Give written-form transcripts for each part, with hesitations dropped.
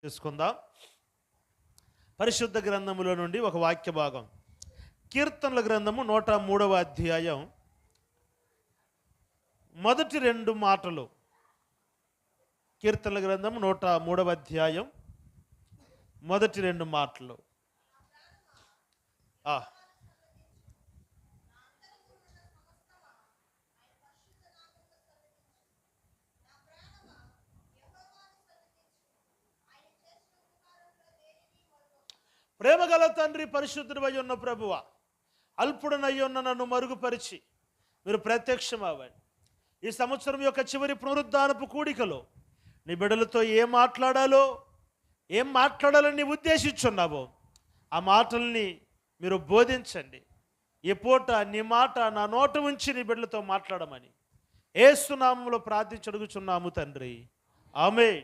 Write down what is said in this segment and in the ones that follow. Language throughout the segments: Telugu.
తీసుకుందాం. పరిశుద్ధ గ్రంథములో నుండి ఒక వాక్య భాగం. కీర్తనల గ్రంథము 103వ అధ్యాయం మొదటి 2 మాటలు. కీర్తనల గ్రంథము 103వ అధ్యాయం మొదటి 2 మాటలు. ప్రేమగల తండ్రి, పరిశుద్ధుడై ఉన్న ప్రభువ, అల్పుడనయ్యున్న నన్ను మరుగుపరిచి మీరు ప్రత్యక్షమవ్వండి. ఈ సంవత్సరం యొక్క చివరి పునరుద్ధానపు కూడికలో నీ బిడ్డలతో ఏం మాట్లాడాలని ఉద్దేశించున్నావో ఆ మాటల్ని మీరు బోధించండి. ఈ పూట నీ మాట నా నోట ఉంచి నీ బిడ్డలతో మాట్లాడమని యేసు నామములో ప్రార్థించి అడుగుచున్నాము తండ్రి, ఆమేన్.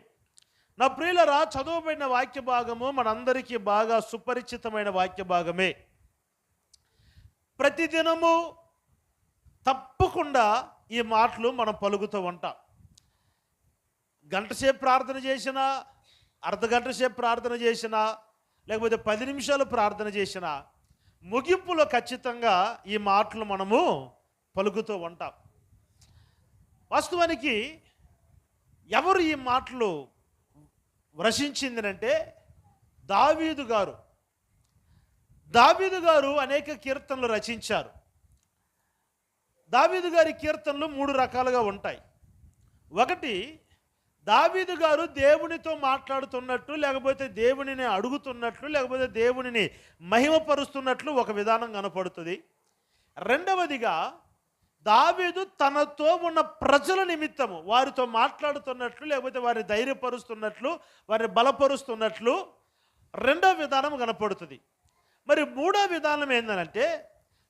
నా ప్రియులరా, చదవబడిన వాక్య భాగము మనందరికీ బాగా సుపరిచితమైన వాక్య భాగమే. ప్రతిదినము తప్పకుండా ఈ మాటలు మనం పలుకుతూ ఉంటాం. గంట సేపు ప్రార్థన చేసినా, అర్ధగంట సేపు ప్రార్థన చేసినా, లేకపోతే 10 నిమిషాలు ప్రార్థన చేసినా ముగింపులో ఖచ్చితంగా ఈ మాటలు మనము పలుకుతూ ఉంటాం. వాస్తవానికి ఎవరు ఈ మాటలు వ్రసించింది అంటే దావీదు గారు అనేక కీర్తనలు రచించారు. దావీదు గారి కీర్తనలు 3 రకాలుగా ఉంటాయి. ఒకటి, దావీదు గారు దేవునితో మాట్లాడుతున్నట్టు, లేకపోతే దేవునిని అడుగుతున్నట్లు, లేకపోతే దేవునిని మహిమపరుస్తున్నట్లు ఒక విధానం కనపడుతుంది. రెండవదిగా, దావీదు తనతో ఉన్న ప్రజల నిమిత్తము వారితో మాట్లాడుతున్నట్లు, లేకపోతే వారిని ధైర్యపరుస్తున్నట్లు, వారిని బలపరుస్తున్నట్లు రెండవ విధానం కనపడుతుంది. మరి మూడో విధానం ఏంటంటే,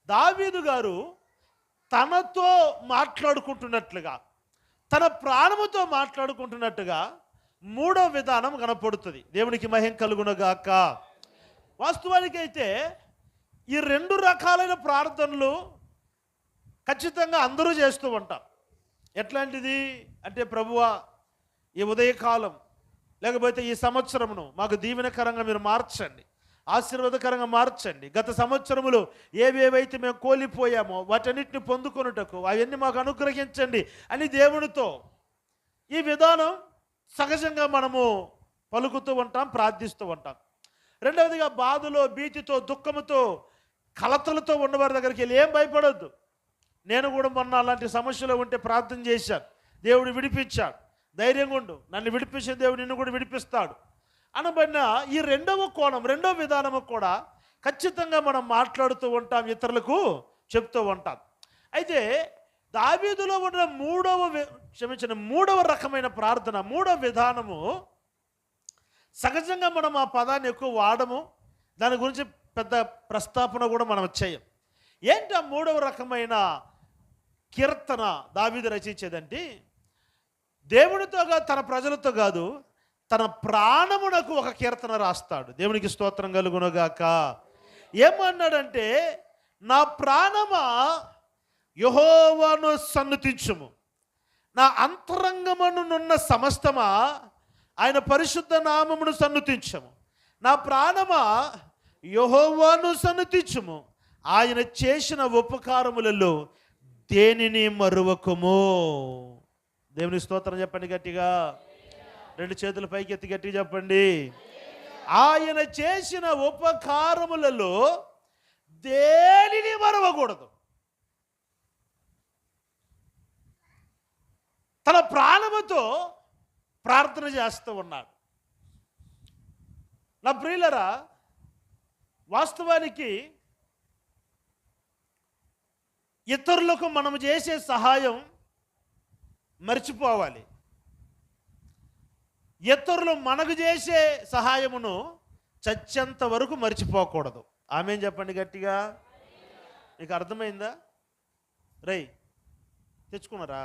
దావీదు గారు తనతో మాట్లాడుకుంటున్నట్లుగా, తన ప్రాణముతో మాట్లాడుకుంటున్నట్టుగా మూడో విధానం కనపడుతుంది. దేవునికి మహిమ కలుగునగాక. వాస్తవానికి అయితే ఈ 2 రకాలైన ప్రార్థనలు ఖచ్చితంగా అందరూ చేస్తూ ఉంటాం. ఎట్లాంటిది అంటే, ప్రభువా ఈ ఉదయకాలం లేకపోతే ఈ సంవత్సరమును మాకు దీవెనకరంగా మీరు మార్చండి, ఆశీర్వాదకరంగా మార్చండి. గత సంవత్సరములు ఏవేవైతే మేము కోల్పోయామో వాటన్నిటిని పొందుకొనుటకు అవన్నీ మాకు అనుగ్రహించండి అని దేవునితో ఈ విధానం సహజంగా మనము పలుకుతూ ఉంటాం, ప్రార్థిస్తూ ఉంటాం. రెండవదిగా, బాధలో, భీతితో, దుఃఖముతో, కలతలతో ఉన్నవారి దగ్గరికి వెళ్ళి ఏం భయపడొద్దు. నేను కూడా మొన్న అలాంటి సమస్యలో ఉంటే ప్రార్థన చేశాను, దేవుడు విడిపించాడు. ధైర్యంగా ఉండు, నన్ను విడిపించిన దేవుడు నిన్ను కూడా విడిపిస్తాడు అనబడిన ఈ రెండవ కోణం, రెండవ విధానము కూడా ఖచ్చితంగా మనం మాట్లాడుతూ ఉంటాం, ఇతరులకు చెప్తూ ఉంటాం. అయితే దావీదులో ఉన్న మూడవ రకమైన ప్రార్థన, మూడవ విధానము సహజంగా మనం ఆ పదాన్ని ఎక్కువ వాడము, దాని గురించి పెద్ద ప్రస్తాపన కూడా మనం చేయం. ఏంటి ఆ మూడవ రకమైన కీర్తన దావీదు రచించేదంటే, దేవునితో కాదు, తన ప్రజలతో కాదు, తన ప్రాణమునకు ఒక కీర్తన రాస్తాడు. దేవునికి స్తోత్రం కలుగునుగాక. ఏమన్నాడంటే, నా ప్రాణమా యెహోవాను సన్నుతించుము, నా అంతరంగమునున్న సమస్తమా ఆయన పరిశుద్ధ నామమును సన్నుతించము. నా ప్రాణమా యెహోవాను సన్నుతించుము, ఆయన చేసిన ఉపకారములలో దేనిని మరువకుము. దేవుని స్తోత్రం చెప్పండి గట్టిగా. 2 చేతుల పైకి ఎత్తి గట్టిగా చెప్పండి. ఆయన చేసిన ఉపకారములలో దేనిని మరవకూడదు. తన ప్రాణముతో ప్రార్థన చేస్తూ ఉన్నాడు. నా ప్రియులరా, వాస్తవానికి ఇతరులకు మనం చేసే సహాయం మర్చిపోవాలి. ఇతరులు మనకు చేసే సహాయమును చచ్చేంత వరకు మర్చిపోకూడదు. ఆమేన్ చెప్పండి గట్టిగా. నీకు అర్థమైందా? రై తెచ్చుకున్నారా?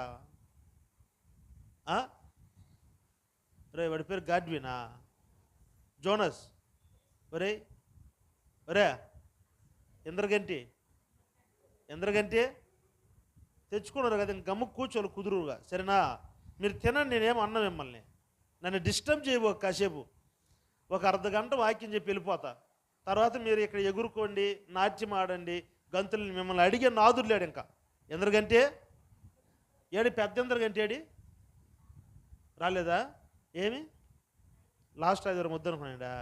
రే, వాడి పేరు గాడ్వినా, జోనస్, ఒరే ఎందరగంటి తెచ్చుకున్నారు కదా, గమ్ము కూర్చోలు కుదురుగా. సరేనా? మీరు తినండి, నేనేం అన్నా మిమ్మల్ని, నన్ను డిస్టర్బ్ చేయబో కాసేపు. ఒక అర్ధగంట వాక్యం చెప్పి వెళ్ళిపోతా. తర్వాత మీరు ఇక్కడ ఎగురుకోండి, నాట్యం ఆడండి, గంతులు మిమ్మల్ని అడిగే నాదుడు లేడు. ఇంకా ఎందుకంటే ఏడి పెద్ద ఎందుకంటే ఏడి రాలేదా? ఏమి లాస్ట్ 5 ముద్ద అనుకున్నాడా?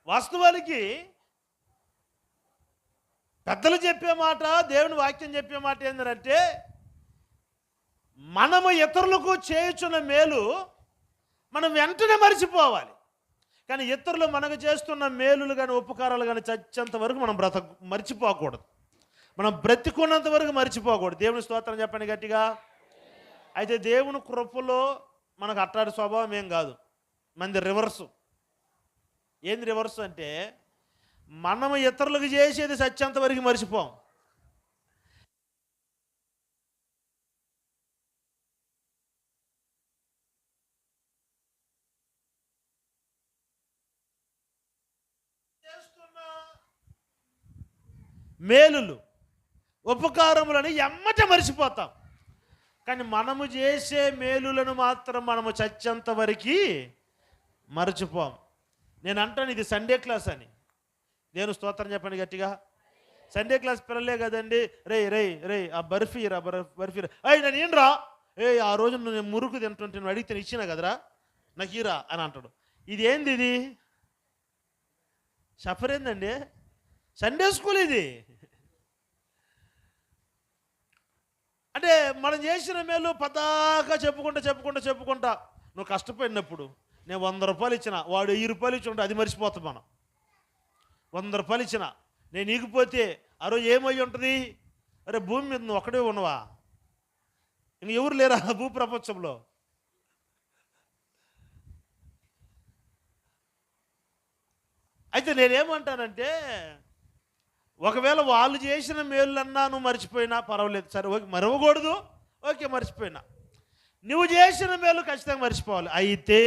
వాస్తవానికి పెద్దలు చెప్పే మాట, దేవుని వాక్యం చెప్పే మాట ఏంటంటే, మనము ఇతరులకు చేయుచున్న మేలు మనం వెంటనే మర్చిపోవాలి. కానీ ఇతరులు మనకు చేస్తున్న మేలులు కానీ ఉపకారాలు కానీ చచ్చేంత వరకు మనం మర్చిపోకూడదు. మనం బ్రతికున్నంత వరకు మర్చిపోకూడదు. దేవుని స్తోత్రం చెప్పండి గట్టిగా. అయితే దేవుని కృపలో మనకు అట్టాడి స్వభావం ఏం కాదు, మనది రివర్సు. ఏంది రివర్స్ అంటే, మనము ఇతరులకు చేసేది సత్యంత వరకు మర్చిపోం. మేలులు ఉపకారములని ఎమ్మట మర్చిపోతాం. కానీ మనము చేసే మేలులను మాత్రం మనము చచ్చేంత వరకు మర్చిపోం. నేను అంటాను ఇది సండే క్లాస్ అని. దేవుని స్తోత్రం చెప్పండి గట్టిగా. సండే క్లాస్ పిల్లలే కదండి. రే ఆ బర్ఫీ రా, బర్ఫీ రా. నేను ఏం రా, ఆ రోజు నేను మురుకు తింటుంటే నువ్వు అడిగితే ఇచ్చినా కదరా, నాకు ఈరా అని అంటాడు. ఇది ఏంది? ఇది సఫర్ ఏందండి? సండే స్కూల్ ఇది. అంటే మనం చేసిన మేలు పదాకా చెప్పుకుంటా నువ్వు కష్టపడినప్పుడు నేను 100 రూపాయలు ఇచ్చిన, వాడు 1000 రూపాయలు ఇచ్చి ఉంటే అది మర్చిపోతాం మనం. 100 రూపాయలు ఇచ్చిన నేను ఈగిపోతే ఆ రోజు ఏమై ఉంటుంది? అరే భూమి మీద నువ్వు ఒక్కడే ఉన్నవా, ఇంక ఎవరు లేరా భూ ప్రపంచంలో? అయితే నేనేమంటానంటే, ఒకవేళ వాళ్ళు చేసిన మేలులన్నా నువ్వు మర్చిపోయినా పర్వాలేదు, సరే ఓకే, మరవకూడదు, ఓకే మర్చిపోయినా. నువ్వు చేసిన మేలు ఖచ్చితంగా మర్చిపోవాలి. అయితే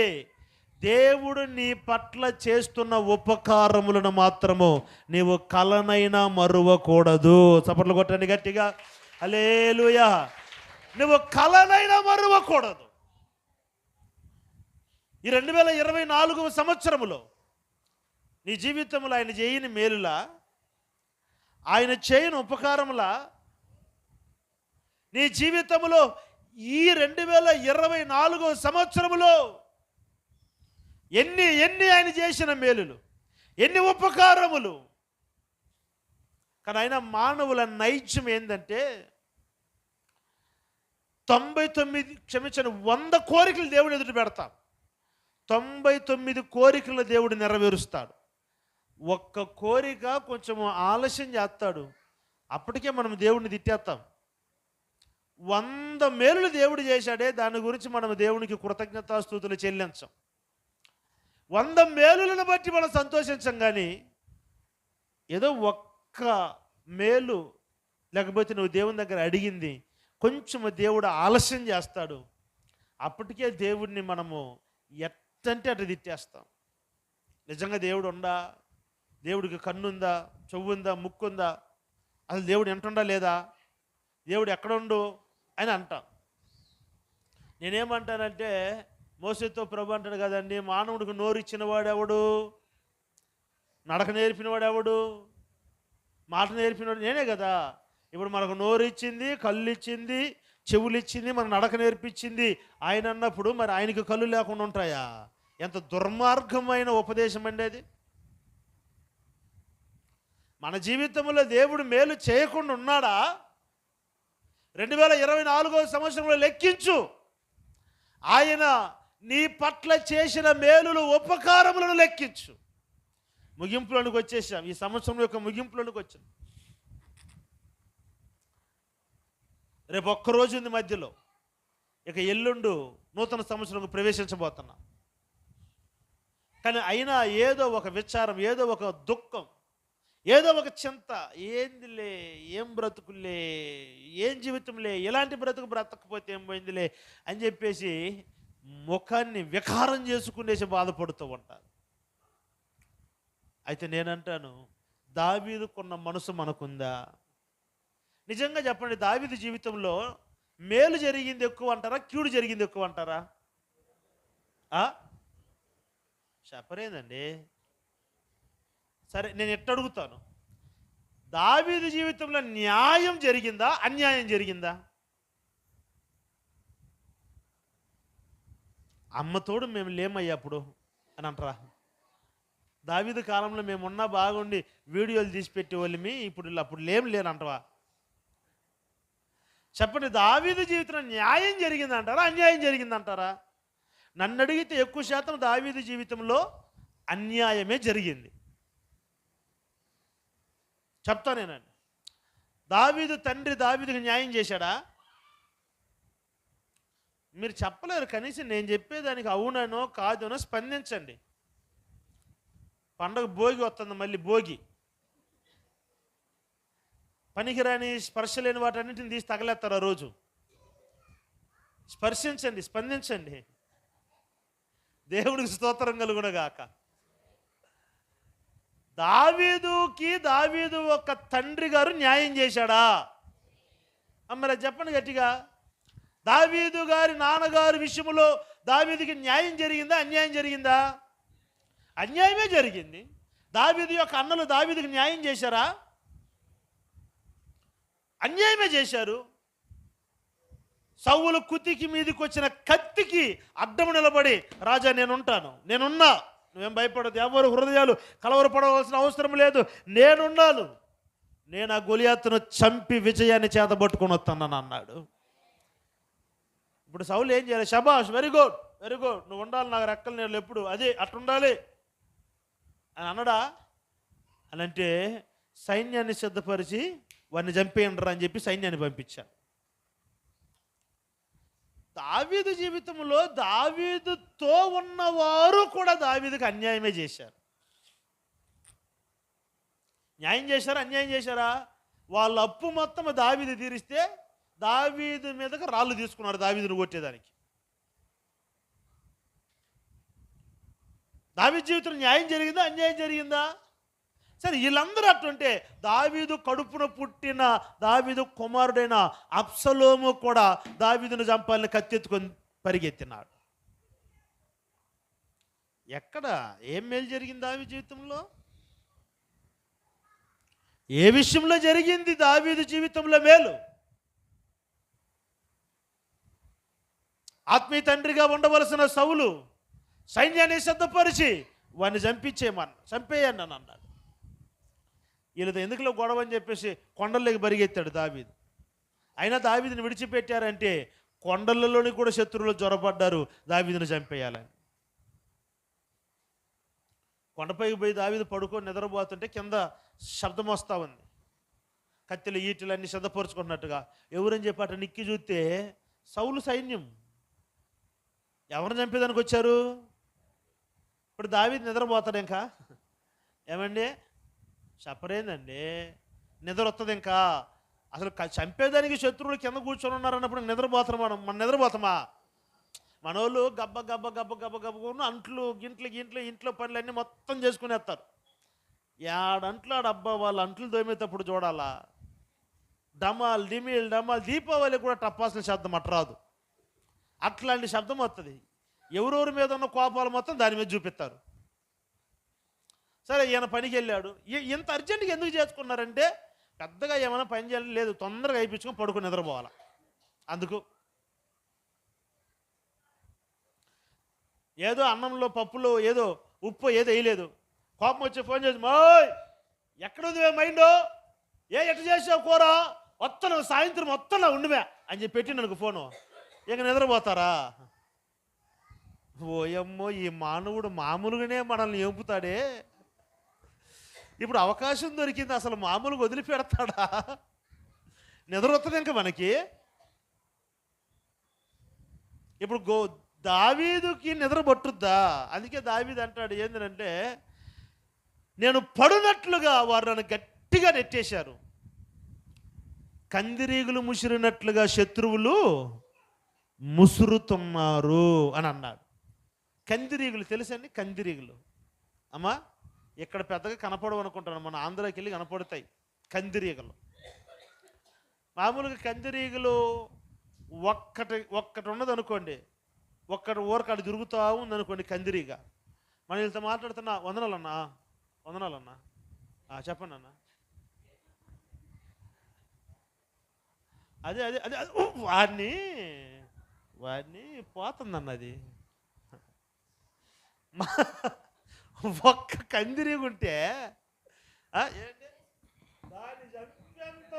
దేవుడు నీ పట్ల చేస్తున్న ఉపకారములను మాత్రము నీవు కలనైనా మరువకూడదు. చప్పట్లు కొట్టండి గట్టిగా, హల్లెలూయా. నువ్వు కలనైనా మరువకూడదు. ఈ 2024 సంవత్సరములో నీ జీవితంలో ఆయన చేయని మేలులా, ఆయన చేయని ఉపకారములా, నీ జీవితంలో ఈ 2024 సంవత్సరములో ఎన్ని ఆయన చేసిన మేలులు, ఎన్ని ఉపకారములు. కానీ ఆయన మానవుల నైజం ఏంటంటే 100 కోరికలు దేవుడు ఎదుట పెడతాం. 99 కోరికలు దేవుడు నెరవేరుస్తాడు. ఒక్క కోరిక కొంచెం ఆలస్యం చేస్తాడు, అప్పటికే మనం దేవుడిని తిట్టేస్తాం. 100 మేలులు దేవుడు చేశాడే, దాని గురించి మనం దేవునికి కృతజ్ఞతాస్తుతులు చెల్లించం. 100 మేలులను బట్టి మనం సంతోషించం. కానీ ఏదో ఒక్క మేలు లేకపోతే నువ్వు దేవుని దగ్గర అడిగింది కొంచెం దేవుడు ఆలస్యం చేస్తాడు, అప్పటికే దేవుడిని మనము ఎట్టంటే అటు తిట్టేస్తాం. నిజంగా దేవుడు ఉందా? దేవుడికి కన్నుందా, చెవుందా, ముక్కుందా? అసలు దేవుడు ఎంటుండా లేదా? దేవుడు ఎక్కడుండు అని అంటాం. నేనేమంటానంటే, మోసేతో ప్రభు అంటాడు కదండి, మానవుడికి నోరు ఇచ్చిన వాడెవడు, నడక నేర్పిన వాడెవడు, మాట నేర్పినవాడు నేనే కదా. ఇప్పుడు మనకు నోరు ఇచ్చింది, కళ్ళు ఇచ్చింది, చెవులు ఇచ్చింది, మన నడక నేర్పించింది ఆయన అన్నప్పుడు మరి ఆయనకి కళ్ళు లేకుండా ఉంటాయా? ఎంత దుర్మార్గమైన ఉపదేశం అండి అది. మన జీవితంలో దేవుడు మేలు చేయకుండా ఉన్నాడా? 2024 సంవత్సరంలో లెక్కించు. ఆయన నీ పట్ల చేసిన మేలులు ఉపకారములను లెక్కించు. ముగింపులోనికి వచ్చేసాం. ఈ సంవత్సరం యొక్క ముగింపులోనికి వచ్చాం. రేపు ఒక్కరోజు ఉంది మధ్యలో. ఇక ఎల్లుండు నూతన సంవత్సరంకు ప్రవేశించబోతున్నా. కానీ అయినా ఏదో ఒక విచారం, ఏదో ఒక దుఃఖం, ఏదో ఒక చింత, ఏందిలే, ఏం బ్రతుకులే, ఏం జీవితంలే, ఎలాంటి బ్రతకపోతే ఏం పోయిందిలే అని చెప్పేసి ముఖాన్ని వికారం చేసుకునేసి బాధపడుతూ ఉంటారు. అయితే నేనంటాను, దావీదుకున్న మనసు మనకుందా? నిజంగా చెప్పండి, దావీదు జీవితంలో మేలు జరిగింది ఎక్కువ అంటారా, కీడు జరిగింది ఎక్కువ అంటారా? చెప్పరేందండి. సరే, నేను ఎట్ట అడుగుతాను, దావీదు జీవితంలో న్యాయం జరిగిందా, అన్యాయం జరిగిందా? అమ్మతోడు మేము లేమయ్యా అప్పుడు అని అంటారా? దావీదు కాలంలో మేమున్నా బాగుండి వీడియోలు తీసి పెట్టేవాళ్ళమి, అప్పుడు లేనంటవా? చెప్పండి, దావీదు జీవితంలో న్యాయం జరిగిందంటారా, అన్యాయం జరిగిందంటారా? నన్ను అడిగితే ఎక్కువ శాతం దావీదు జీవితంలో అన్యాయమే జరిగింది. చెప్తానేనండి. దావీదు తండ్రి దావీదుకి న్యాయం చేశాడా? మీరు చెప్పలేరు. కనీసం నేను చెప్పేదానికి అవుననో కాదనో స్పందించండి. పండగ భోగి వస్తుంది, మళ్ళీ భోగి. పనికిరాని స్పర్శ లేని వాటన్నింటిని తీసి తగలేస్తారు ఆ రోజు. స్పర్శించండి, స్పందించండి. దేవుడికి స్తోత్రం కలుగునగాక. దావీదు ఒక తండ్రి గారు న్యాయం చేశాడా? మరి చెప్పండి గట్టిగా. దావీదు గారి నాన్నగారి విషయంలో దావీదుకి న్యాయం జరిగిందా, అన్యాయం జరిగిందా? అన్యాయమే జరిగింది. దావీదు యొక్క అన్నలు దావీదుకి న్యాయం చేశారా? అన్యాయమే చేశారు. సౌలు కుతికి మీదకి వచ్చిన కత్తికి అడ్డము నిలబడి, రాజా నేనుంటాను, నేనున్నా, నువ్వేం భయపడదు, ఎవరు హృదయాలు కలవరపడవలసిన అవసరం లేదు, నేనున్నాను, నేను ఆ గొలియాతును చంపి విజయాన్ని చేతబట్టుకొని వస్తానని అన్నాడు. ఇప్పుడు సౌలు ఏం చేయాలి? శబాష్, వెరీ గుడ్, వెరీ గుడ్, నువ్వు ఉండాలి, నాకు రెక్కల నీళ్ళు ఎప్పుడు అదే అట్లుండాలి అని అన్నడా? అని అంటే సైన్యాన్ని సిద్ధపరిచి వాడిని చంపేయండ్రా అని చెప్పి సైన్యాన్ని పంపించాను. దావీదు జీవితంలో దావీదుతో ఉన్నవారు కూడా దావీదుకి అన్యాయమే చేశారు. న్యాయం చేశారా, అన్యాయం చేశారా? వాళ్ళ అప్పు మొత్తం దావీదు తీరిస్తే దావీదు మీదకి రాళ్ళు తీసుకున్నారు దావీదును కొట్టేదానికి. దావీదు జీవితంలో న్యాయం జరిగిందా, అన్యాయం జరిగిందా? సరే, వీళ్ళందరూ అట్లుంటే దావీదు కడుపున పుట్టిన దావీదు కుమారుడైన అబ్షలోము కూడా దావీదును చంపాలని కత్తెత్తుకొని పరిగెత్తినాడు. ఎక్కడ ఏం మేలు జరిగింది దావీదు జీవితంలో? ఏ విషయంలో జరిగింది దావీదు జీవితంలో మేలు? ఆత్మీయ తండ్రిగా ఉండవలసిన సౌలు సైన్యాన్ని సిద్ధపరిచి వాడిని చంపేయండి అని అన్నాడు. వీళ్ళతో ఎందుకులో గొడవ అని చెప్పేసి కొండల్లోకి పరిగెత్తాడు దావీదు. అయినా దావీదుని విడిచిపెట్టారంటే కొండలలోని కూడా శత్రువులు జ్వరపడ్డారు దావీదుని చంపేయాలని. కొండపైకి పోయి దావీదు పడుకొని నిద్రపోతుంటే కింద శబ్దం వస్తూ ఉంది, కత్తిలు ఈటలు అన్నీ సిద్ధపరుచుకున్నట్టుగా. ఎవరని చెప్పి అటు నిక్కి చూస్తే సౌలు సైన్యం. ఎవరిని చంపేదానికి వచ్చారు? ఇప్పుడు దావీదు నిద్రపోతాడు ఇంకా. ఏమండి చెప్పరేందండి, నిద్ర వస్తుంది ఇంకా. అసలు చంపేదానికి శత్రువులు కింద కూర్చొని ఉన్నారన్నప్పుడు నిద్రపోతాం. మనం నిద్రపోతామా? మనోళ్ళు గబ్బ గబ్బ గబ్బ గబ్బ గబ్బ అంట్లు గింట్లు ఇంట్లో పనులన్నీ మొత్తం చేసుకునేస్తారు. ఏడంట్లు ఆడబ్బా వాళ్ళ అంట్లు దోమేటప్పుడు చూడాలా, డమాల్ డిమిల్ డమాల్. దీపావళి కూడా టపాసుల శబ్దం అట్రాదు, అట్లాంటి శబ్దం వస్తుంది. ఎవరెవరి మీద ఉన్న కోపాలు మొత్తం దాని మీద చూపిస్తారు. సరే, ఈయన పనికి వెళ్ళాడు. ఇంత అర్జెంటుగా ఎందుకు చేసుకున్నారంటే పెద్దగా ఏమైనా పని చేయాలని లేదు, తొందరగా అయిపించుకొని పడుకొని నిద్రపోవాలి. అందుకు ఏదో అన్నంలో పప్పులో ఏదో ఉప్పు ఏదో వేయలేదు. కోపం వచ్చి ఫోన్ చేసి, మోయ్ ఎక్కడుంది మైండో, ఎట్ట చేసావు కూర, వస్తాను సాయంత్రం వస్తాను ఉండివే అని చెప్పి పెట్టి నాకు ఫోను. ఇక నిద్రపోతారా? ఓయమ్మో, ఈ మానవుడు మామూలుగానే మనల్ని ఎంపుతాడే. ఇప్పుడు అవకాశం దొరికింది, అసలు మామూలుగా వదిలిపెడతాడా? నిద్ర వస్తుంది ఇంకా మనకి. ఇప్పుడు దావీదుకి నిద్ర పట్టుద్దా? అందుకే దావీదు అంటాడు ఏంటంటే, నేను పడునట్లుగా వారు నన్ను గట్టిగా నెట్టేశారు, కందిరీగులు ముసిరినట్లుగా శత్రువులు ముసురుతున్నారు అని అన్నాడు. కందిరీగులు తెలుసండి? కందిరీగులు అమ్మా ఇక్కడ పెద్దగా కనపడవు అనుకుంటాను, మన ఆంధ్రాకి వెళ్ళి కనపడతాయి కందిరీగలు. మామూలుగా కందిరీగలు ఒక్కటి ఉన్నది అనుకోండి, ఒక్కటి ఊరకాడు తిరుగుతూ ఉందనుకోండి కందిరీగ. మనం వీళ్ళతో మాట్లాడుతున్నా, వందనాలన్నా చెప్పండి అన్న, అదే అదే అదే వాడిని పోతుందన్న అది. ఒక్క కందిరీగ ఉంటే దాన్ని చంపేంత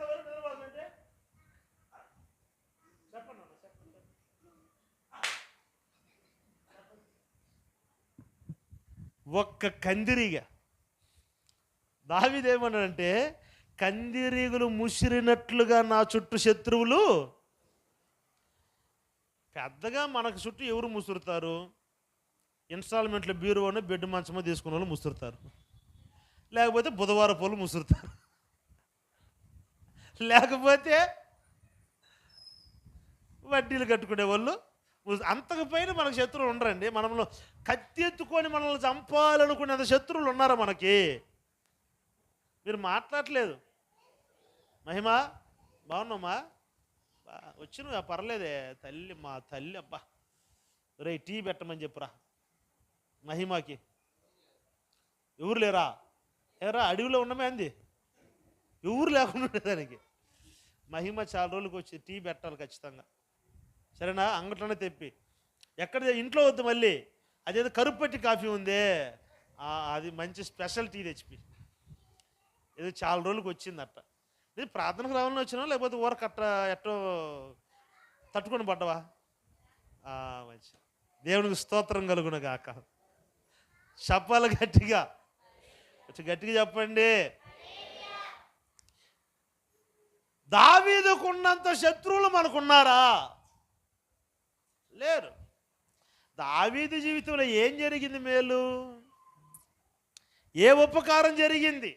వరకు నిలవాలంటే చెప్పండి అన్న, చెప్పండి. ఒక్క కందిరీగ. దావీదేమన్నాడంటే, కందిరీగులు ముసిరినట్లుగా నా చుట్టూ శత్రువులు. పెద్దగా మనకు చుట్టూ ఎవరు ముసురుతారు? ఇన్స్టాల్మెంట్లో బీరువాను బెడ్ మంచమో తీసుకున్న వాళ్ళు ముసురుతారు, లేకపోతే బుధవారం పోలు ముసురుతారు, లేకపోతే వడ్డీలు కట్టుకునే వాళ్ళు. అంతకు పైన మనకు శత్రువులు ఉండరండి. మనలో కత్తి ఎత్తుకొని మనల్ని చంపాలనుకునేంత శత్రువులు ఉన్నారా మనకి? మీరు మాట్లాడలేదు. మహిమా బాగున్నామా? వచ్చిన పర్లేదే తల్లి, మా తల్లి. అబ్బా రే టీ పెట్టమని చెప్పురా మహిమాకి. ఎవరు లేరా? అడవిలో ఉండమే అంది, ఎవరు లేకుండా ఉండేదానికి. మహిమ చాలా రోజులకు వచ్చి టీ పెట్టాలి ఖచ్చితంగా, సరేనా? అంగట్లోనే తెప్పి. ఎక్కడ ఇంట్లో వద్దు మళ్ళీ. అదేదో కరుపట్టి కాఫీ ఉందే, అది మంచి స్పెషల్ టీ తెచ్చిపి. ఏదో చాలా రోజులకు వచ్చింది అట్ట. ఇది ప్రార్థనకు రావాలని వచ్చినావా, లేకపోతే ఊరకట్ట ఎట్టో తట్టుకొని పడ్డవా? మంచి. దేవునికి స్తోత్రం కలుగును గాక. చెప్పాలి గట్టిగా, గట్టిగా చెప్పండి. దావీదుకున్నంత శత్రువులు మనకున్నారా? లేరు. దావీదు జీవితంలో ఏం జరిగింది? మేలు ఏ ఉపకారం జరిగింది?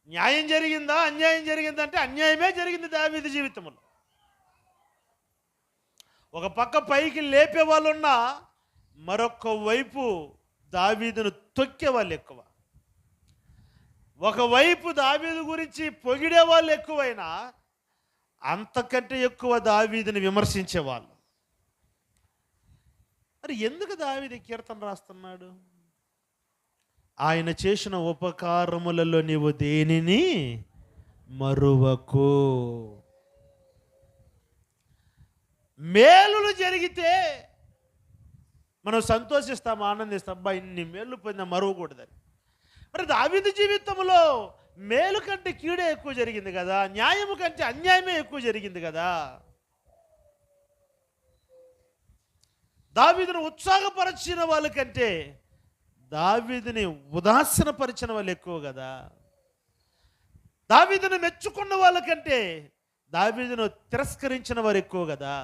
న్యాయం జరిగిందా, అన్యాయం జరిగిందంటే అన్యాయమే జరిగింది దావీదు జీవితంలో. ఒక పక్క పైకి లేపే వాళ్ళు ఉన్నా, మరొక వైపు దావీదును తొక్కే వాళ్ళు ఎక్కువ. ఒకవైపు దావీదు గురించి పొగిడే వాళ్ళు ఎక్కువైనా, అంతకంటే ఎక్కువ దావీదుని విమర్శించేవాళ్ళు. మరి ఎందుకు దావీదు కీర్తన రాస్తున్నాడు? ఆయన చేసిన ఉపకారములలో నీవు దేనిని మరువకు. మేలులు జరిగితే మనం సంతోషిస్తాం, ఆనందిస్తాం. అబ్బా ఇన్ని మేలు పొందిన మరువకూడదని. మరి దావీదు జీవితంలో మేలు కంటే కీడే ఎక్కువ జరిగింది కదా, న్యాయము కంటే అన్యాయమే ఎక్కువ జరిగింది కదా. దావీదును ఉత్సాహపరిచిన వాళ్ళకంటే దావీదుని ఉదాసీనపరిచిన వాళ్ళు ఎక్కువ కదా. దావీదును మెచ్చుకున్న వాళ్ళకంటే దావీదును తిరస్కరించిన వారు ఎక్కువ కదా.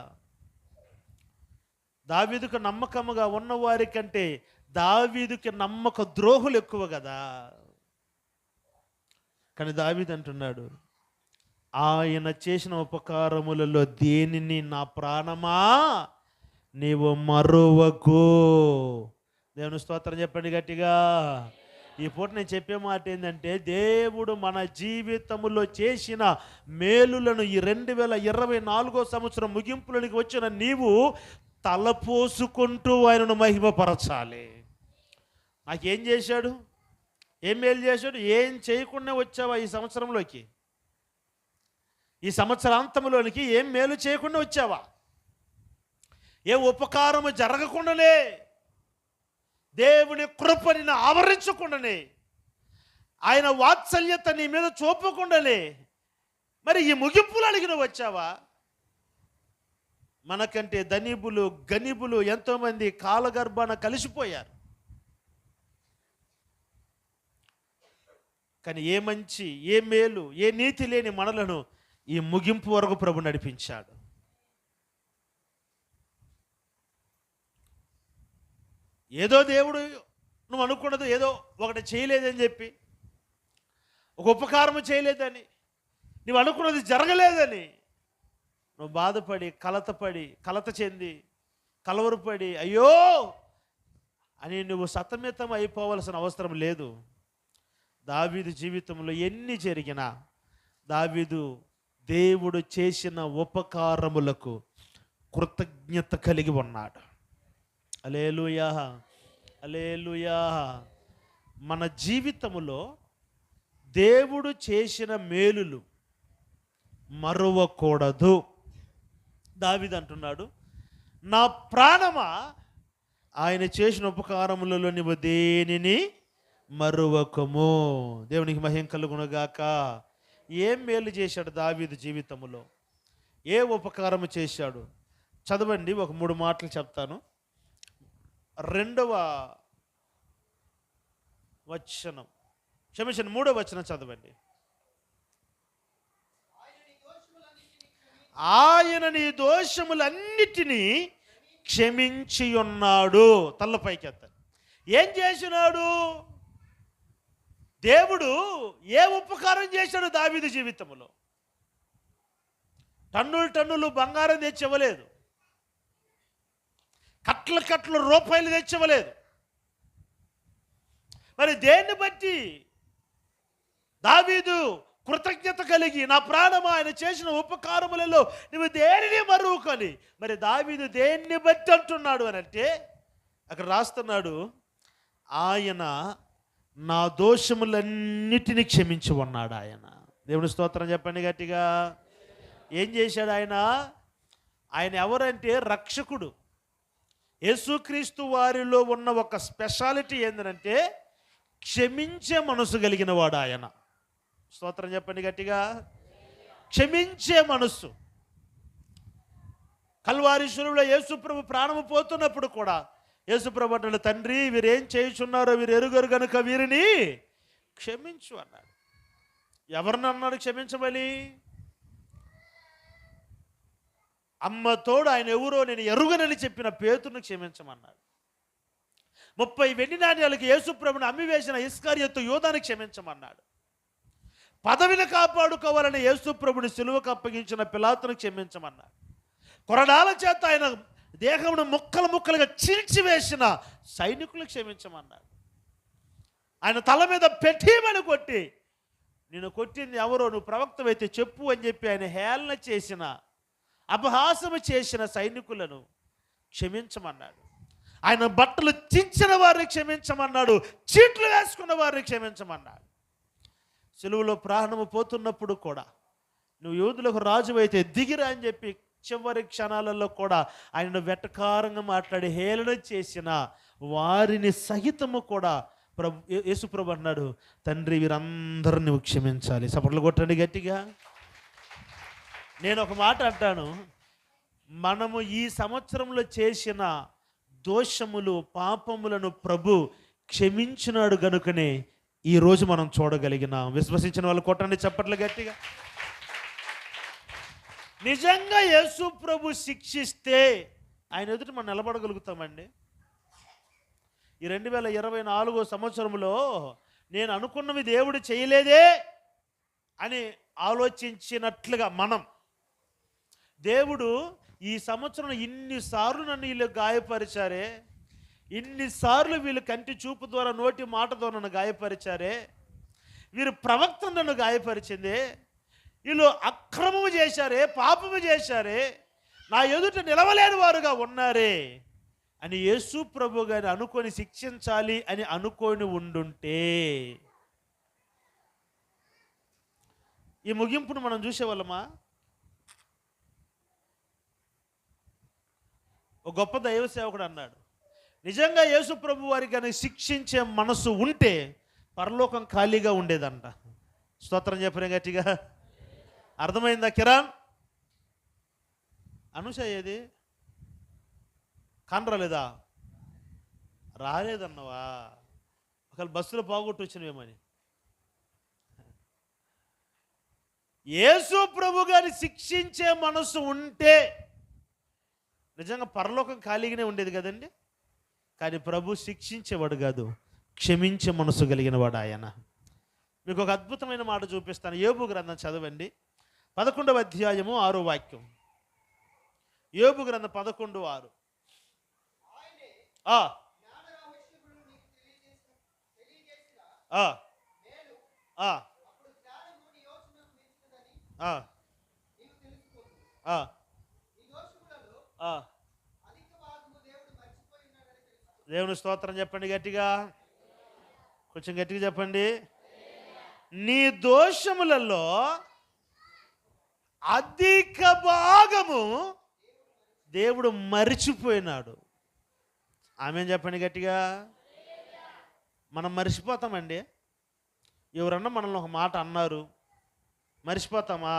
దావీదుకు నమ్మకముగా ఉన్నవారి కంటే దావీదుకి నమ్మక ద్రోహులు ఎక్కువ కదా. కానీ దావీదు అంటున్నాడు, ఆయన చేసిన ఉపకారములలో దేనిని నా ప్రాణమా నీవు మరువకు. దేవుని స్తోత్రం చెప్పండి గట్టిగా. ఈ పూట నేను చెప్పే మాట ఏంటంటే, దేవుడు మన జీవితంలో చేసిన మేలులను ఈ 2024 సంవత్సరం ముగింపులోనికి వచ్చిన నీవు తలపోసుకుంటూ ఆయనను మహిమపరచాలి. నాకేం చేశాడు, ఏం మేలు చేశాడు? ఏం చేయకుండా వచ్చావా ఈ సంవత్సరంలోకి? ఈ సంవత్సరాంతంలోనికి ఏం మేలు చేయకుండా వచ్చావా? ఏ ఉపకారము జరగకుండానే, దేవుని కృపని ఆవరించకుండానే, ఆయన వాత్సల్యత నీ మీద చూపకుండానే మరి ఈ ముగింపులు అడిగిన వచ్చావా? మనకంటే ధనిబులు గనిబులు ఎంతోమంది కాలగర్భాన కలిసిపోయారు. కానీ ఏ మంచి, ఏ మేలు, ఏ నీతి లేని మనలను ఈ ముగింపు వరకు ప్రభు నడిపించాడు. ఏదో దేవుడు నువ్వు అనుకున్నది ఏదో ఒకటి చేయలేదని చెప్పి, ఒక ఉపకారము చేయలేదని, నువ్వు అనుకున్నది జరగలేదని నువ్వు బాధపడి కలత చెంది కలవరపడి అయ్యో అని నువ్వు సతమితం అయిపోవలసిన అవసరం లేదు. దావీదు జీవితంలో ఎన్ని జరిగినా దావీదు దేవుడు చేసిన ఉపకారములకు కృతజ్ఞత కలిగి ఉన్నాడు. హల్లెలూయా, హల్లెలూయా. మన జీవితములో దేవుడు చేసిన మేలులు మరువకూడదు. దావీదు అంటున్నాడు, నా ప్రాణమా ఆయన చేసిన ఉపకారములలో నువ్వు దేనిని మరువకము. దేవునికి మహిమ కలుగునుగాక. ఏం మేలు చేశాడు దావీదు జీవితంలో? ఏ ఉపకారము చేశాడు? చదవండి, ఒక 3 మాటలు చెప్తాను. 2వ వచనం, క్షమించండి, 3వ వచనం చదవండి. ఆయన నీ దోషములన్నిటినీ క్షమించి ఉన్నాడు. తల్లపైకి ఎత్తాను. ఏం చేసినాడు? దేవుడు ఏ ఉపకారం చేశాడు దావీదు జీవితంలో? టన్నులు బంగారం తెచ్చివ్వలేదు, కట్ల రూపాయలు తెచ్చివ్వలేదు. మరి దేన్ని బట్టి దావీదు కృతజ్ఞత కలిగి, నా ప్రాణమా ఆయన చేసిన ఉపకారములలో నువ్వు దేనిని మరువకొని? మరి దావీదు దేన్ని బట్టి అంటున్నాడు అని అంటే అక్కడ రాస్తున్నాడు, ఆయన నా దోషములన్నిటినీ క్షమించి ఉన్నాడు ఆయన. దేవుని స్తోత్రం చెప్పండి గట్టిగా. ఏం చేశాడు ఆయన? ఆయన ఎవరంటే రక్షకుడు. యేసుక్రీస్తు వారిలో ఉన్న ఒక స్పెషాలిటీ ఏంటంటే క్షమించే మనసు కలిగిన వాడు ఆయన. స్తోత్రం చెప్పండి గట్టిగా. క్షమించే మనస్సు. కల్వారి శిలువలో యేసుప్రభు ప్రాణము పోతున్నప్పుడు కూడా యేసుప్రభు అన్నాడు, తండ్రి వీరేం చేయుచున్నారో వీరు ఎరుగరు గనుక వీరిని క్షమించు అన్నాడు. ఎవరిని అన్నాడు క్షమించమని? అమ్మతోడు ఆయన ఎవరో నేను ఎరుగనని చెప్పిన పేతురును క్షమించమన్నాడు. 30 వెండి నాణ్యాలకు యేసుప్రభుని అమ్మివేసిన ఇస్కరియోతు యూదాను క్షమించమన్నాడు. పదవిని కాపాడుకోవాలని యేసుప్రభుని సిలువకు అప్పగించిన పిలాతును క్షమించమన్నాడు. కొరడాల చేత ఆయన దేహమును ముక్కలుగా చీల్చివేసిన సైనికులు క్షమించమన్నాడు. ఆయన తల మీద పెట్టిమని కొట్టి, నేను కొట్టింది ఎవరో, నువ్వు ప్రవక్తవైతే చెప్పు అని చెప్పి ఆయన హేళన చేసిన, అపహాసము చేసిన సైనికులను క్షమించమన్నాడు. ఆయన బట్టలు చించిన వారిని క్షమించమన్నాడు. చీట్లు వేసుకున్న వారిని క్షమించమన్నాడు. సిలువలో ప్రాణము పోతున్నప్పుడు కూడా నువ్వు యూదులకు రాజు అయితే దిగిరా అని చెప్పి చివరి క్షణాలలో కూడా ఆయనను వెటకారంగా మాట్లాడి హేళన చేసిన వారిని సహితము కూడా యేసుప్రభు అన్నాడు, తండ్రి వీరందరూ నువ్వు క్షమించాలి. సపట్లు కొట్టండి గట్టిగా. నేను ఒక మాట అంటాను, మనము ఈ సంవత్సరంలో చేసిన దోషములు పాపములను ప్రభు క్షమించినాడు గనుకనే ఈరోజు మనం చూడగలిగినాం. విశ్వసించిన వాళ్ళు కొట్టండి చప్పట్లు గట్టిగా. నిజంగా యేసు ప్రభు శిక్షిస్తే ఆయన ఎదుట మనం నిలబడగలుగుతామండి? ఈ 2024 సంవత్సరంలో నేను అనుకున్నవి దేవుడు చేయలేదే అని ఆలోచించినట్లుగా మనం, దేవుడు ఈ సంవత్సరం ఇన్నిసార్లు నన్ను వీళ్ళు గాయపరిచారే, ఇన్నిసార్లు వీళ్ళు కంటి చూపు ద్వారా నోటి మాట ద్వారా నన్ను గాయపరిచారే, వీరు ప్రవక్త నన్ను గాయపరిచిందే, వీళ్ళు అక్రమము చేశారే, పాపము చేశారే, నా ఎదుట నిలవలేని వారుగా ఉన్నారే అని యేసు ప్రభు గారిని అనుకొని శిక్షించాలి అని అనుకొని ఉండుంటే ఈ ముగింపును మనం చూసేవాళ్ళమా? ఒక గొప్ప దైవ సేవకుడు అన్నాడు, నిజంగా యేసు ప్రభు వారికి కానీ శిక్షించే మనసు ఉంటే పరలోకం ఖాళీగా ఉండేదంట. స్తోత్రం చెప్పిన గట్టిగా. అర్థమైందా కిరణ్? అనుష ఏది కానరాలేదా? రాలేదన్నవా? ఒకవేళ బస్సులో పోగొట్టు వచ్చినవేమని. యేసు ప్రభు గారిని శిక్షించే మనసు ఉంటే నిజంగా పరలోకం ఖాళీగానే ఉండేది కదండి. కానీ ప్రభు శిక్షించేవాడు కాదు, క్షమించే మనసు కలిగిన వాడు ఆయన. మీకు ఒక అద్భుతమైన మాట చూపిస్తాను. యోబు గ్రంథం చదవండి, 11వ అధ్యాయము 6వ వాక్యం. యోబు గ్రంథం 11:6. ఆ, ఆ, ఆ, ఆ, ఆ, ఆ. దేవుని స్తోత్రం చెప్పండి గట్టిగా, కొంచెం గట్టిగా చెప్పండి. నీ దోషములలో అధిక భాగము దేవుడు మరిచిపోయినాడు. ఆమె చెప్పండి గట్టిగా. మనం మర్చిపోతామండి. ఎవరన్నా మనల్ని ఒక మాట అన్నారు, మర్చిపోతామా?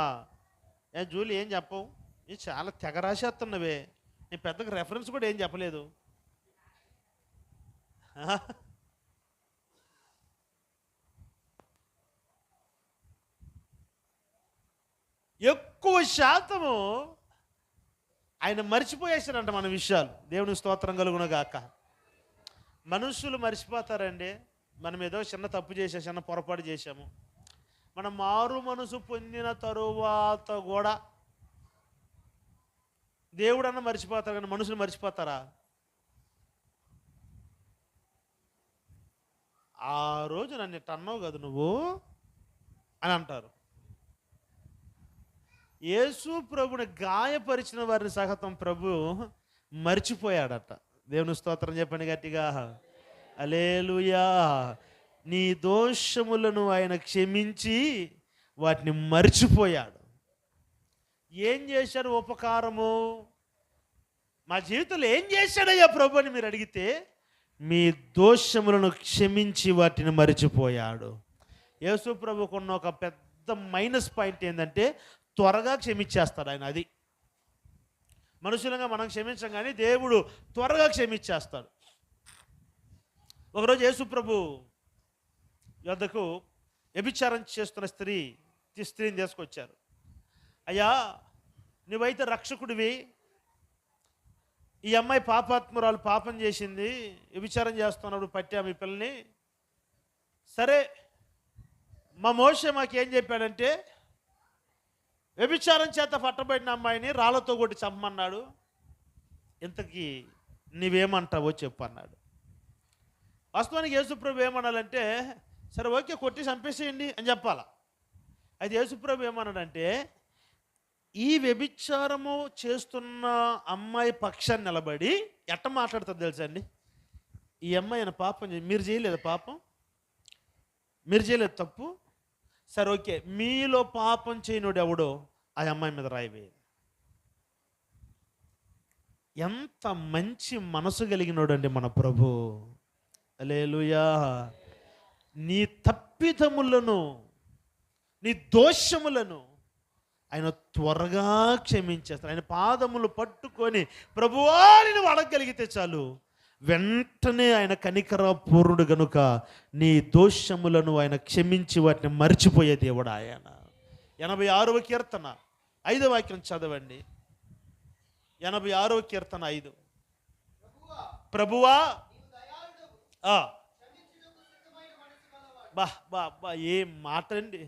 జూలి ఏం చెప్పవు, ఇది చాలా తెగ రాసేస్తున్నవే, నేను పెద్దగా రెఫరెన్స్ కూడా ఏం చెప్పలేదు. ఎక్కువ శాతము ఆయన మర్చిపోయేసారంట మన విషయాలు. దేవుని స్తోత్రం కలుగును గాక. మనుషులు మర్చిపోతారండి. మనం ఏదో చిన్న తప్పు చేసాము, చిన్న పొరపాటు చేశాము, మనం మారు మనసు పొందిన తరువాత కూడా దేవుడన్నా మర్చిపోతారు, కానీ మనుషులు మర్చిపోతారా? ఆ రోజు నన్ను ఇట్ట అన్నావు కదా నువ్వు అని అంటారు. యేసు ప్రభుని గాయపరిచిన వారిని సహతం ప్రభు మర్చిపోయాడట. దేవుని స్తోత్రం చెప్పండి గట్టిగా, హల్లెలూయా. నీ దోషములను ఆయన క్షమించి వాటిని మర్చిపోయాడు. ఏం చేశాడు ఉపకారము? మా జీవితంలో ఏం చేశాడయ్యా ప్రభు అని మీరు అడిగితే, మీ దోషములను క్షమించి వాటిని మరిచిపోయాడు. యేసు ప్రభుకున్న ఒక పెద్ద మైనస్ పాయింట్ ఏంటంటే, త్వరగా క్షమించేస్తాడు ఆయన. అది మనుషులంగా మనం క్షమించం, కానీ దేవుడు త్వరగా క్షమించేస్తాడు. ఒకరోజు యేసు ప్రభు యొద్దకు వ్యభిచారం చేస్తున్న స్త్రీని తీసుకొచ్చారు. అయ్యా, నువ్వైతే రక్షకుడివి, ఈ అమ్మాయి పాపాత్మురాలు, పాపం చేసింది, వ్యభిచారం చేస్తున్నప్పుడు పట్టాము ఈ పిల్లని. సరే, మా మోషే మాకేం చెప్పాడంటే, వ్యభిచారం చేత పట్టబడిన అమ్మాయిని రాళ్లతో కొట్టి చంపమన్నాడు. ఇంతకీ నీవేమంటావో చెప్పు అన్నాడు. వాస్తవానికి యేసుప్రభు ఏమన్నాడంటే, సరే ఓకే, కొట్టి చంపేసేయండి అని చెప్పాలా. అయితే యేసుప్రభు ఏమన్నాడంటే, ఈ వ్యభిచారము చేస్తున్న అమ్మాయి పక్షాన్ని నిలబడి ఎట్ట మాట్లాడుతుంది తెలుసా అండి? ఈ అమ్మాయి ఆయన పాపం మీరు చేయలేదు, పాపం మీరు చేయలేదు, తప్పు, సరే ఓకే, మీలో పాపం చేయనుడు ఎవడో ఆ అమ్మాయి మీద రాయివే. ఎంత మంచి మనసు కలిగినోడు అండి మన ప్రభు. హల్లెలూయా. నీ తప్పిదములను, నీ దోషములను ఆయన త్వరగా క్షమించేస్తాడు. ఆయన పాదములు పట్టుకొని ప్రభువా నేను అడగగలిగితే చాలు, వెంటనే ఆయన కనికర పూర్ణుడు గనుక నీ దోషములను ఆయన క్షమించి వాటిని మర్చిపోయే దేవుడు ఆయన. 86వ కీర్తన 5వ వాక్యం చదవండి. 86వ కీర్తన 5. ప్రభువా, బా బా బా ఏం మాట అండి.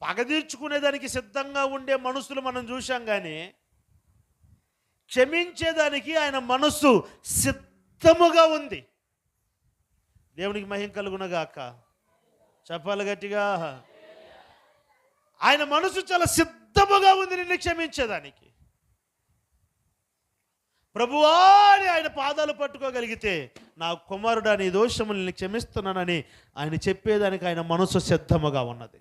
పగ తీర్చుకునేదానికి సిద్ధంగా ఉండే మనుషులు మనం చూశాం, కానీ క్షమించేదానికి ఆయన మనస్సు సిద్ధముగా ఉంది. దేవునికి మహిమ కలుగునగాక. చెప్పాలి గట్టిగా. ఆయన మనసు చాలా సిద్ధముగా ఉంది నిన్ను క్షమించేదానికి. ప్రభువా అని ఆయన పాదాలు పట్టుకోగలిగితే, నా కుమారుడా నీ దోషములను క్షమిస్తున్నానని ఆయన చెప్పేదానికి ఆయన మనసు సిద్ధముగా ఉన్నది.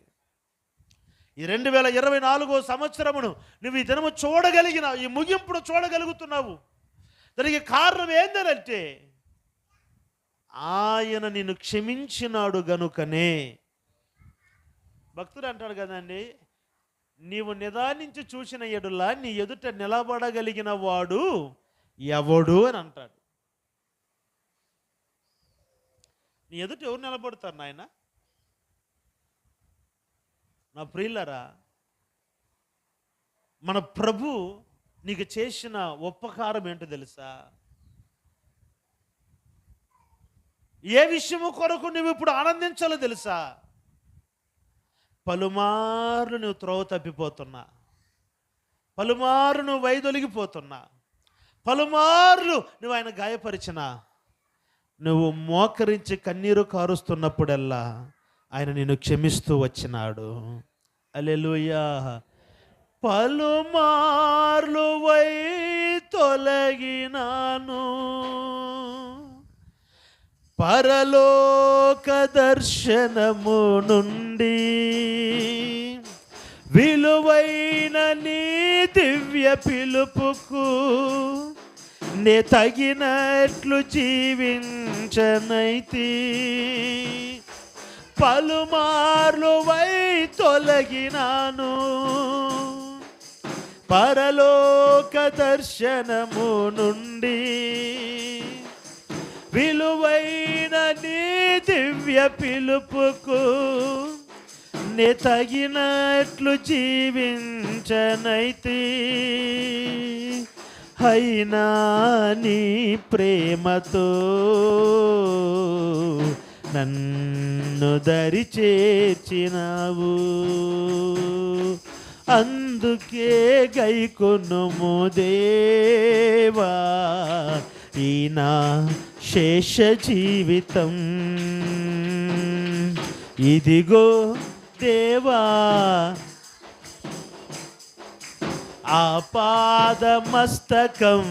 ఈ 2024 సంవత్సరమును నువ్వు ఈ దినము చూడగలిగినావు, ఈ ముగింపును చూడగలుగుతున్నావు. దానికి కారణం ఏంటంటే, ఆయన నిన్ను క్షమించినాడు గనుకనే. భక్తుడు అంటాడు కదండి, నీవు నిదానించి చూసిన ఎడులా నీ ఎదుట నిలబడగలిగిన వాడు ఎవడు అని అంటాడు. నీ ఎదుట ఎవరు నిలబడతారు నాయన? నా ప్రియులరా, మన ప్రభు నీకు చేసిన ఉపకారం ఏంటో తెలుసా? ఏ విషయము కొరకు నువ్వు ఇప్పుడు ఆనందించాలో తెలుసా? పలుమార్లు నువ్వు త్రోవ తప్పిపోతున్నా, పలుమార్లు నువ్వు వైదొలిగిపోతున్నా, పలుమార్లు నువ్వు ఆయన గాయపరిచినా, నువ్వు మోకరించి కన్నీరు కారుస్తున్నప్పుడల్లా ఆయన నిన్ను క్షమిస్తూ వచ్చినాడు. హల్లెలూయా. పలుమార్లు వై తొలగినాను, పరలోక దర్శనము నుండి, విలువైన నీ దివ్య పిలుపుకు నే తగినట్లు జీవించనైతి. పలుమార్లు వై తొలగినాను, పరలోక దర్శనము నుండి, విలువైన నీ దివ్య పిలుపుకు నే తగినట్లు జీవించనైతి. అయినా నీ ప్రేమతో నన్ను దరి చేర్చినావు, అందుకే గైకొనుము దేవా ఈ నా శేష జీవితం. ఇదిగో దేవా ఆపాదమస్తకం,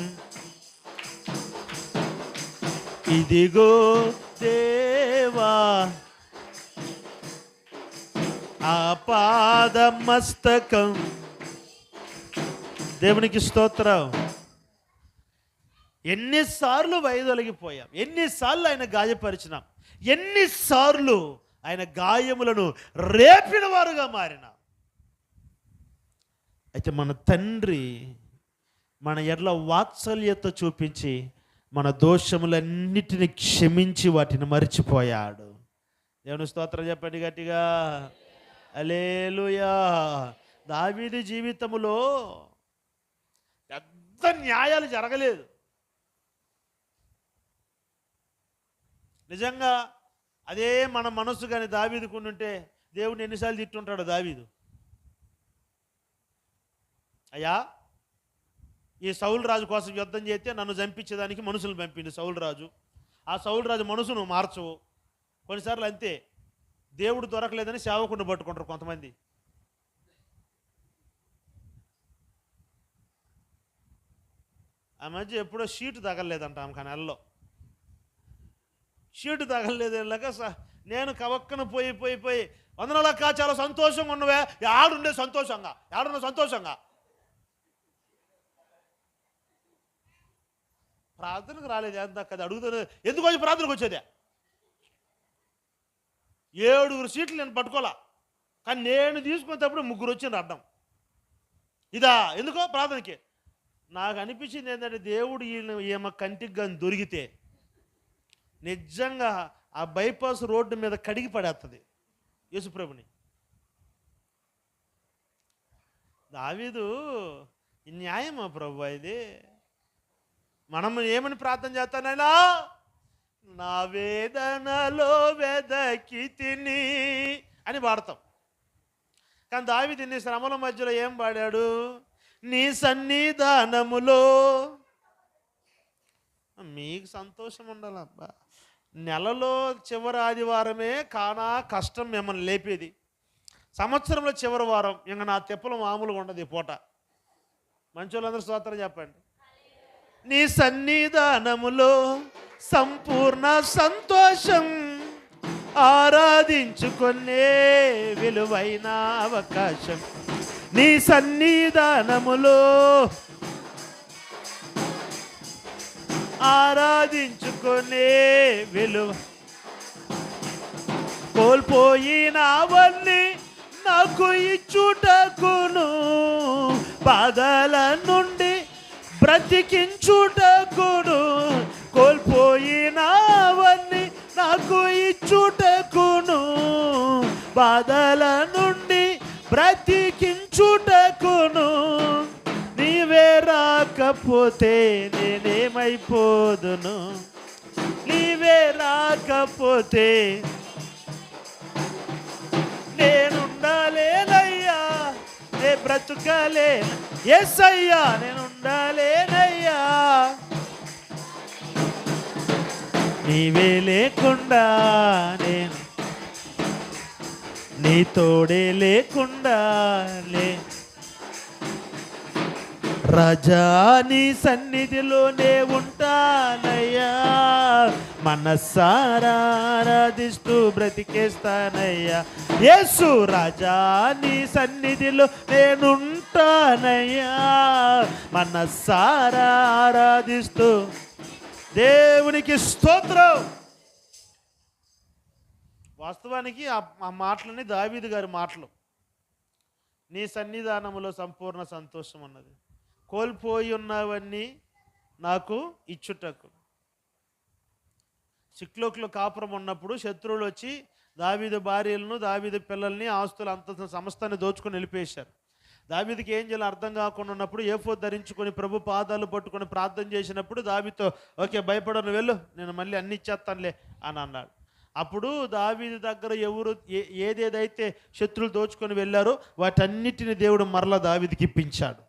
ఇదిగో దేవా ఆపాదమస్తకం. దేవునికి స్తోత్రం. ఎన్నిసార్లు వైదొలిగిపోయాం, ఎన్నిసార్లు ఆయన గాయపరిచినాం, ఎన్నిసార్లు ఆయన గాయములను రేపిన వారుగా మారినాం. అయితే మన తండ్రి మన ఎడ్ల వాత్సల్యత చూపించి మన దోషములన్నిటిని క్షమించి వాటిని మరిచిపోయాడు. దేవుని స్తోత్రం చెప్పండి గట్టిగా. హల్లెలూయా. దావీదు జీవితములో పెద్ద న్యాయాలు జరగలేదు. నిజంగా అదే మన మనసు కానీ దావీదుకుంటుంటే దేవుడిని ఎన్నిసార్లు తిట్టుంటాడు దావీదు. అయ్యా, ఈ సౌలు రాజు కోసం యుద్ధం చేస్తే నన్ను చంపించేదానికి మనుషులు పంపింది సౌలు రాజు. ఆ సౌలు రాజు మనసును మార్చవు. కొన్నిసార్లు అంతే, దేవుడు దొరకలేదని సేవకుడిని పట్టుకుంటారు కొంతమంది. ఆ మధ్య ఎప్పుడో షీటు తగలలేదంట ఆమె నెలలో. షీటు తగలలేదు వెళ్ళాక నేను కవక్కను పోయి పోయి పోయి వందనలక్క చాలా సంతోషంగా ఉన్నవే, ఆడుండే సంతోషంగా, ఆడున్న సంతోషంగా. ప్రార్థనకు రాలేదు ఎంత కదా అడుగుతుంది, ఎందుకు వచ్చి ప్రార్థనకు వచ్చేదే? 7 సీట్లు నేను పట్టుకోలే, కానీ నేను తీసుకునేటప్పుడు 3 వచ్చిండ్రు అడ్డం. ఇదా ఎందుకో ప్రార్థనకి. నాకు అనిపించింది ఏంటంటే దేవుడు ఈమె కంటికి కానీ దొరికితే నిజంగా ఆ బైపాస్ రోడ్డు మీద కడిగి పడేస్తుంది యేసుప్రభుని. దావీదు న్యాయమా ప్రభు ఇది? మనం ఏమని ప్రార్థన చేస్తానైనా, నా వేదనలో వెదకి తిని అని పాడతాం. కానీ దావీదు ఇన్ని శ్రమల మధ్యలో ఏం పాడాడు? నీ సన్నిధానములో. మీకు సంతోషం ఉండాలబ్బా. నెలలో చివరి ఆదివారమే కానా కష్టం మిమ్మల్ని లేపేది. సంవత్సరంలో చివరి వారం ఇంకా నా తెప్పలు మామూలుగా ఉండదు ఈ పూట. మంచోళ్ళందరూ స్తోత్రం చెప్పండి. నీ సన్నిధానములో సంపూర్ణ సంతోషం, ఆరాధించుకునే విలువైన అవకాశం. నీ సన్నిధానములో ఆరాధించుకునే విలువ, కోల్పోయినవన్నీ నాకు ఇచ్చుటకును, బాధల నుండి బ్రతికించుటకును, కోల్పోయినవన్నీ నాకు ఇచ్చుటకును, బాధల నుండి బ్రతికించుటకును. నీవే రాకపోతే నేనేమైపోదును, నీవే రాకపోతే నేనుండాలేనయ్యా, నే బ్రతుకలే యేసయ్యా, నేనుండాలేనయ్యా. నీవే లేకుండా నేను, నీ తోడే లేకుండా రాజా నీ సన్నిధిలోనే ఉంటానయ్యా, మనసారా ఆరాధిస్తూ బ్రతికేస్తానయ్యా. యేసు రాజా నీ సన్నిధిలో నేనుంటానయ్యా, మనసారా ఆరాధిస్తూ. దేవునికి స్తోత్రం. వాస్తవానికి ఆ మాటలని దావీదు గారి మాటలు. నీ సన్నిధానములో సంపూర్ణ సంతోషం ఉన్నది, కోల్పోయి ఉన్నవన్నీ నాకు ఇచ్చుటకు. సిక్లోక్లో కాపురం ఉన్నప్పుడు శత్రువులు వచ్చి దావీదు భార్యలను, దావీదు పిల్లల్ని, ఆస్తులు అంత సమస్తాన్ని దోచుకొని వెళ్ళిపోయేశారు. దావీదుకి ఏం చేయాలో అర్థం కాకుండా ఉన్నప్పుడు ఏఫోదు ధరించుకొని ప్రభు పాదాలు పట్టుకొని ప్రార్థన చేసినప్పుడు దావీదుతో, ఓకే భయపడను వెళ్ళు, నేను మళ్ళీ అన్ని ఇచ్చేస్తానులే అని అన్నాడు. అప్పుడు దావీదు దగ్గర ఎవరు ఏదేదైతే శత్రువులు దోచుకొని వెళ్ళారో వాటన్నిటిని దేవుడు మరలా దావీదుకి ఇప్పించాడు.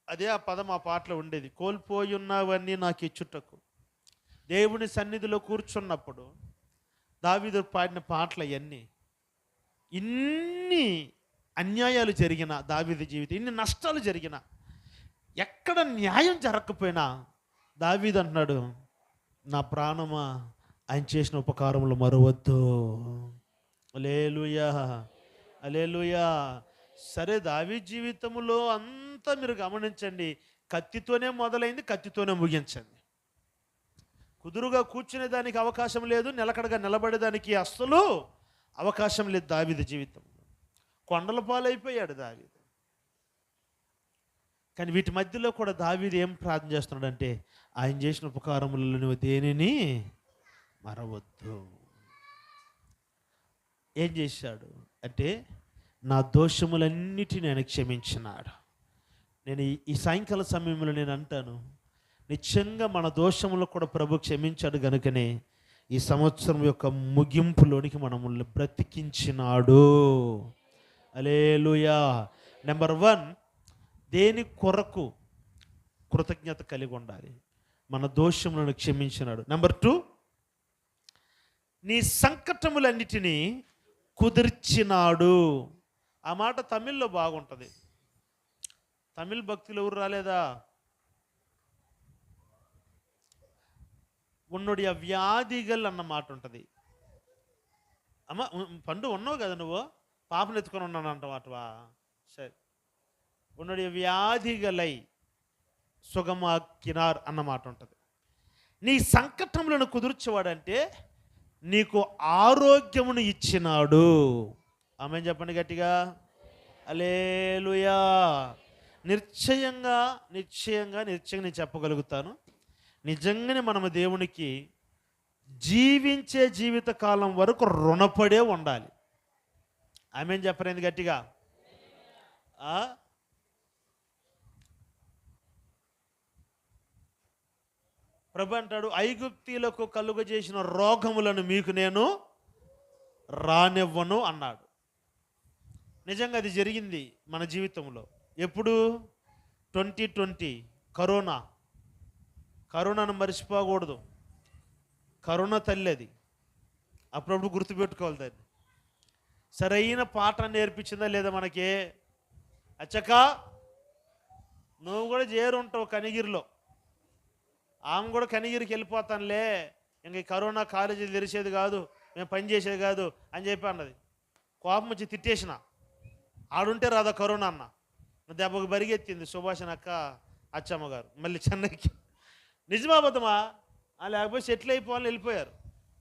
అదే ఆ పదం ఆ పాటలో ఉండేది, కోల్పోయి ఉన్నవన్నీ నాకు ఇచ్చుటకు. దేవుని సన్నిధిలో కూర్చున్నప్పుడు దావీదు పాడిన పాటలు అవన్నీ. ఇన్ని అన్యాయాలు జరిగిన దావీదు జీవితం, ఇన్ని నష్టాలు జరిగిన, ఎక్కడ న్యాయం జరగకపోయినా దావీదు అంటున్నాడు, నా ప్రాణమా ఆయన చేసిన ఉపకారములు మరవద్దు. హల్లెలూయా, హల్లెలూయా. సరే, దావీదు జీవితంలో అంతా మీరు గమనించండి, కత్తితోనే మొదలైంది, కత్తితోనే ముగించండి. కుదురుగా కూర్చునే దానికి అవకాశం లేదు, నిలకడగా నిలబడేదానికి అస్సలు అవకాశం లేదు దావీదు జీవితం. కొండల పాలైపోయాడు దావీదు. కానీ వీటి మధ్యలో కూడా దావీదు ఏం ప్రార్థన చేస్తున్నాడంటే, ఆయన చేసిన ఉపకారములలో నువ్వు దేనిని మరవద్దు. ఏం చేశాడు అంటే, నా దోషములన్నిటిని ఆయన క్షమించినాడు. నేను ఈ సాయంకాల సమయంలో నేను అంటాను, నిశ్చయంగా మన దోషములు కూడా ప్రభు క్షమించాడు కనుకనే ఈ సంవత్సరం యొక్క ముగింపులోనికి మనల్ని బ్రతికించినాడు. హల్లెలూయా. నెంబర్ 1, దేని కొరకు కృతజ్ఞత కలిగి ఉండాలి? మన దోషములను క్షమించినాడు. నెంబర్ 2, నీ సంకటములన్నిటినీ కుదిర్చినాడు. ఆ మాట తమిళ్లో బాగుంటుంది. తమిళ్ భక్తులు ఎవరు రాలేదా? ఉన్నోడియ వ్యాధిగల్ అన్న మాట ఉంటుంది. అమ్మ పండు ఉన్నావు కదా, నువ్వు పాపను ఎత్తుకొని ఉన్నాను అంటవాటవా? సరే, ఉన్నోడియ వ్యాధిగలై సుగమాకినార్ అన్న మాట ఉంటుంది. నీ సంకటములను కుదుర్చేవాడంటే నీకు ఆరోగ్యమును ఇచ్చినాడు. ఆమె చెప్పండి గట్టిగా, హల్లెలూయా. నిశ్చయంగా నేను చెప్పగలుగుతాను, నిజంగానే మనము దేవునికి జీవించే జీవితకాలం వరకు రుణపడే ఉండాలి. ఆమె చెప్పరేంది గట్టిగా? ప్రభు అంటాడు, ఐగుప్తీలకు కలుగజేసిన రోగములను మీకు నేను రానివ్వను అన్నాడు. నిజంగా అది జరిగింది మన జీవితంలో. ఎప్పుడు? 2020 కరోనాను మర్చిపోకూడదు. కరోనా తల్లి అది, అప్పుడప్పుడు గుర్తుపెట్టుకోవాలి దాన్ని. సరైన పాట నేర్పించిందా లేదా మనకి? అచ్చక నువ్వు కూడా చేరుంటావు కనిగిరిలో, ఆమె కూడా కనిగిరికి వెళ్ళిపోతానులే, ఇంక కరోనా కాలేజీలు తెరిచేది కాదు, మేము పని చేసేది కాదు అని చెప్పి అన్నది. కోపం వచ్చి తిట్టేసిన, ఆడుంటే రాదా కరోనా అన్న. దెబ్బకు బరిగెత్తింది సుభాషణ అక్క, అచ్చమ్మ గారు మళ్ళీ చెన్నైకి. నిజమాబద్ధమా? లేకపోతే సెటిల్ అయిపోవాలని వెళ్ళిపోయారు.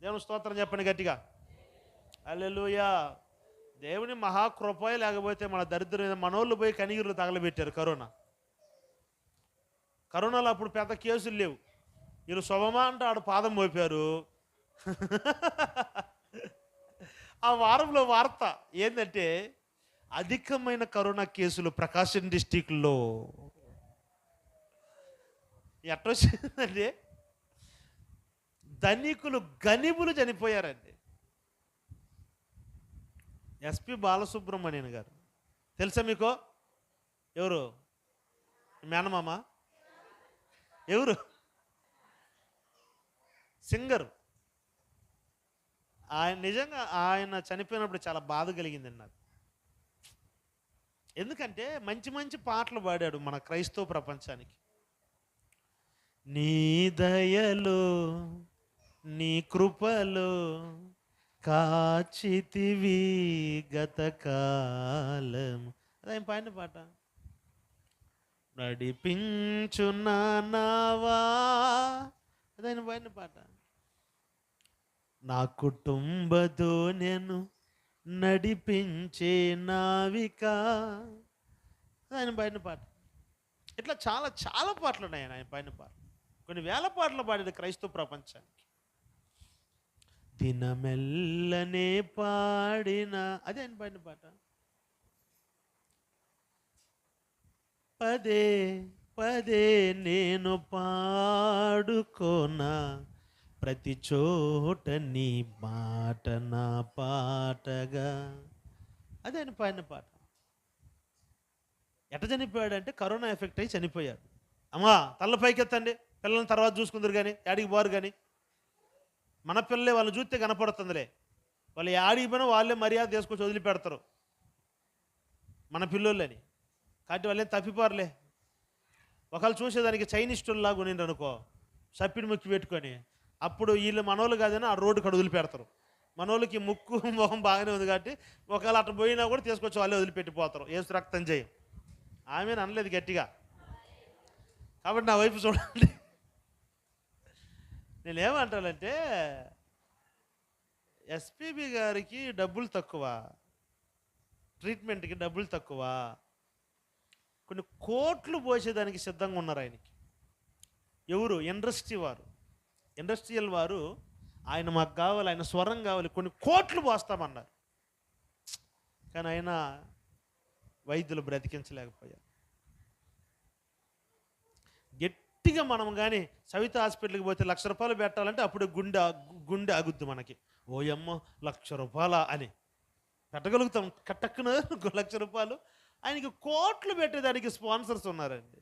దేవుని స్తోత్రం చెప్పండి గట్టిగా, హల్లెలూయా. దేవుని మహాకృప, లేకపోతే మన దరిద్రం. మనోళ్ళు పోయి కనిగిరిలో తగలబెట్టారు కరోనాలో. అప్పుడు పెద్ద కేసులు లేవు, వీళ్ళు శుభమా అంటే ఆడు పాదం మోపారు. ఆ వారంలో వార్త ఏంటంటే, అధికమైన కరోనా కేసులు ప్రకాశం డిస్టిక్లో. ఎట్టొచ్చిందంటే, ధనికులు గనిబులు చనిపోయారండి. ఎస్పి బాలసుబ్రహ్మణ్యన్ గారు తెలుసా మీకు? ఎవరు? మేనమామ? ఎవరు? సింగర్. ఆయన నిజంగా ఆయన చనిపోయినప్పుడు చాలా బాధ కలిగిందండి నాకు. ఎందుకంటే మంచి మంచి పాటలు పాడాడు మన క్రైస్తవ ప్రపంచానికి. నీ దయలో నీ కృపలో కాచితివి గతకాలం, అదే పాడిన పాట. నడిపించు నావా, అదే పాడిన పాట. నా కుటుంబతో నేను నడిపించే నావిక, ఆయన పాడిన పాట. ఇట్లా చాలా చాలా పాటలు ఉన్నాయి ఆయన పాడిన పాటలు. కొన్ని వేల పాటలు పాడాడు క్రైస్తవ ప్రపంచానికి. దినమెల్లనే పాడిన, అదే ఆయన పాడిన పాట. పదే పదే నేను పాడుకోనా, ప్రతి చోట నీ మాట నా పాటగా, అదే ఆయన పాడిన పాట. ఎట చనిపోయాడంటే కరోనా ఎఫెక్ట్ అయ్యి చనిపోయాడు. అమ్మా తల్ల పైకెత్తండి, పిల్లల్ని తర్వాత చూసుకుందరు కానీ, యాడికి పోరు కానీ. మన పిల్లలే వాళ్ళని చూస్తే కనపడుతుందిలే, వాళ్ళు యాడికి పోయినా వాళ్ళే మర్యాద తీసుకొచ్చి వదిలిపెడతారు మన పిల్లోళ్ళని. కాబట్టి వాళ్ళేం తప్పిపోరులే. ఒకళ్ళు చూసేదానికి చైనిస్టుల్లాగా ఉండి అనుకో, సప్పిడి ముక్కి పెట్టుకొని, అప్పుడు వీళ్ళు మనోళ్ళు కాదని ఆ రోడ్డు కడు వదిలిపెడతారు. మనోళ్ళకి ముక్కు మొహం బాగానే ఉంది కాబట్టి ఒకవేళ అట్లా పోయినా కూడా తీసుకొచ్చి వాళ్ళే వదిలిపెట్టిపోతారు. ఏసు రక్తం చేయం. ఆమెను అనలేదు గట్టిగా. కాబట్టి నా వైపు చూడండి. నేనేమంటానంటే ఎస్పీబీ గారికి డబ్బులు తక్కువ, ట్రీట్మెంట్కి డబ్బులు తక్కువ, కొన్ని కోట్లు పోసేదానికి సిద్ధంగా ఉన్నారు ఆయనకి. ఎవరు? ఇండస్ట్రియల్ వారు ఆయన మాకు కావాలి, ఆయన స్వరం కావాలి, కొన్ని కోట్లు పోస్తామన్నారు. కానీ ఆయన వైద్యులు బ్రతికించలేకపోయారు. గట్టిగా మనం కానీ సవిత హాస్పిటల్కి పోతే 1,00,000 రూపాయలు పెట్టాలంటే అప్పుడు గుండె ఆగుద్ది మనకి. ఓయమ్మ 1,00,000 రూపాయలా అని పెట్టగలుగుతాం. కట్టక్కున 1,00,000 రూపాయలు. ఆయనకి కోట్లు పెట్టేదానికి స్పాన్సర్స్ ఉన్నారండి.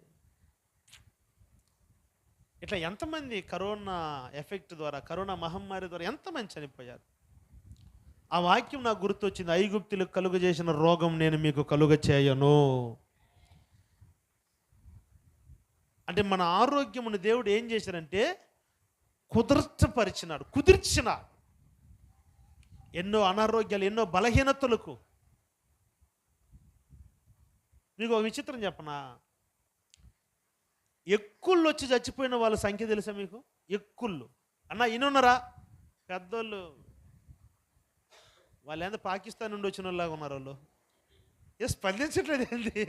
ఇట్లా ఎంతమంది కరోనా ఎఫెక్ట్ ద్వారా, కరోనా మహమ్మారి ద్వారా ఎంతమంది చనిపోయారు. ఆ వాక్యం నాకు గుర్తొచ్చింది. ఐగుప్తులకు కలుగ చేసిన రోగం నేను మీకు కలుగ చేయను. అంటే మన ఆరోగ్యమును దేవుడు ఏం చేశారంటే కుదిర్చినాడు. ఎన్నో అనారోగ్యాలు, ఎన్నో బలహీనతలకు. మీకు ఒక విచిత్రం చెప్పనా? ఎక్కుళ్ళు వచ్చి చచ్చిపోయిన వాళ్ళ సంఖ్య తెలుసా మీకు? ఎక్కుళ్ళు అన్న ఇనున్నారా? పెద్దోళ్ళు వాళ్ళు ఎంత పాకిస్తాన్ నుండి వచ్చిన వాళ్ళలాగా ఉన్నారు. వాళ్ళు స్పందించట్లేదు ఏంది?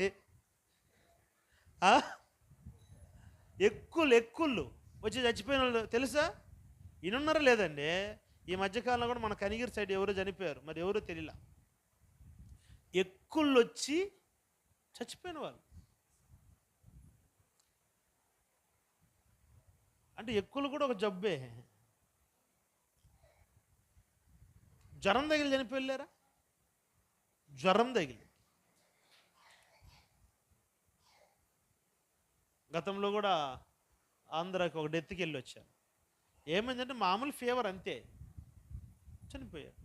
ఎక్కుళ్ళు వచ్చి చచ్చిపోయిన వాళ్ళు తెలుసా? ఇనున్నారా లేదండి? ఈ మధ్యకాలంలో కూడా మన కనిగిరి సైడ్ ఎవరో చనిపోయారు, మరి ఎవరో తెలియలా. ఎక్కుళ్ళు వచ్చి చచ్చిపోయిన వాళ్ళు. అంటే ఎక్కులు కూడా ఒక జబ్బే. జ్వరం తగిలి చనిపోయారా? జ్వరం తగిలి. గతంలో కూడా ఆంధ్రాకి ఒక డెత్కి వెళ్ళి వచ్చాను. ఏమైందంటే మామూలు ఫీవర్ అంతే, చనిపోయారు.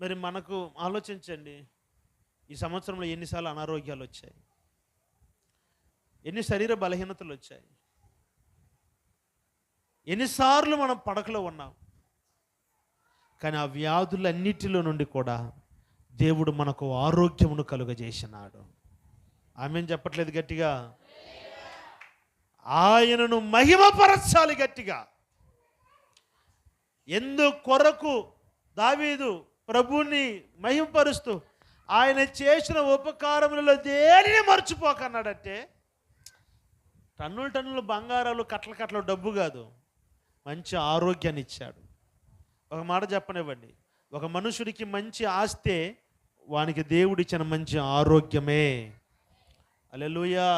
మరి మనకు ఆలోచించండి, ఈ సంవత్సరంలో ఎన్నిసార్లు అనారోగ్యాలు వచ్చాయి, ఎన్ని శరీర బలహీనతలు వచ్చాయి, ఎన్నిసార్లు మనం పడకలో ఉన్నాం. కానీ ఆ వ్యాధులన్నిటిలో నుండి కూడా దేవుడు మనకు ఆరోగ్యమును కలుగజేసినాడు. ఆమెను చెప్పట్లేదు గట్టిగా? ఆయనను మహిమపరచాలి గట్టిగా. ఎందుకొరకు దావీదు ప్రభుని మహిమపరుస్తూ ఆయన చేసిన ఉపకారములలో దేనిని మర్చిపోకన్నాడంటే, టన్నులు బంగారాలు, కట్టలు డబ్బు కాదు, మంచి ఆరోగ్యాన్ని ఇచ్చాడు. ఒక మాట చెప్పనివ్వండి, ఒక మనుషుడికి మంచి ఆస్తే వానికి దేవుడిచ్చిన మంచి ఆరోగ్యమే. హల్లెలూయా.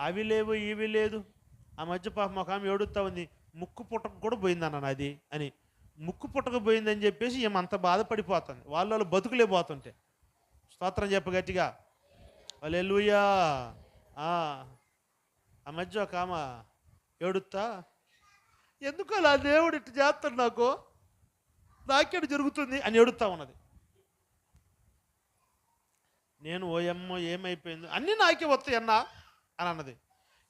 అవి లేవు ఇవి లేదు. ఆ మధ్య పాపం ఒక ఆమె ఏడుస్తా ఉంది, ముక్కు పుట్టకు కూడా పోయిందన్న నాది అని. ముక్కు పుట్టకు పోయిందని చెప్పేసి ఏమంత బాధపడిపోతుంది, వాళ్ళు బతుకులే పోతుంటే. స్తోత్రం చెప్ప గట్టిగా. హల్లెలూయా. ఆ మధ్య ఒక ఆమె ఏడుస్తా, ఎందుకు అలా దేవుడు ఇట్టు చేస్తాడు, నాకేడు జరుగుతుంది అని ఏడుస్తా ఉన్నది. నేను ఓయమ్మో ఏమైపోయింది, అన్నీ నాకే వస్తాయి అన్నా అని అన్నది.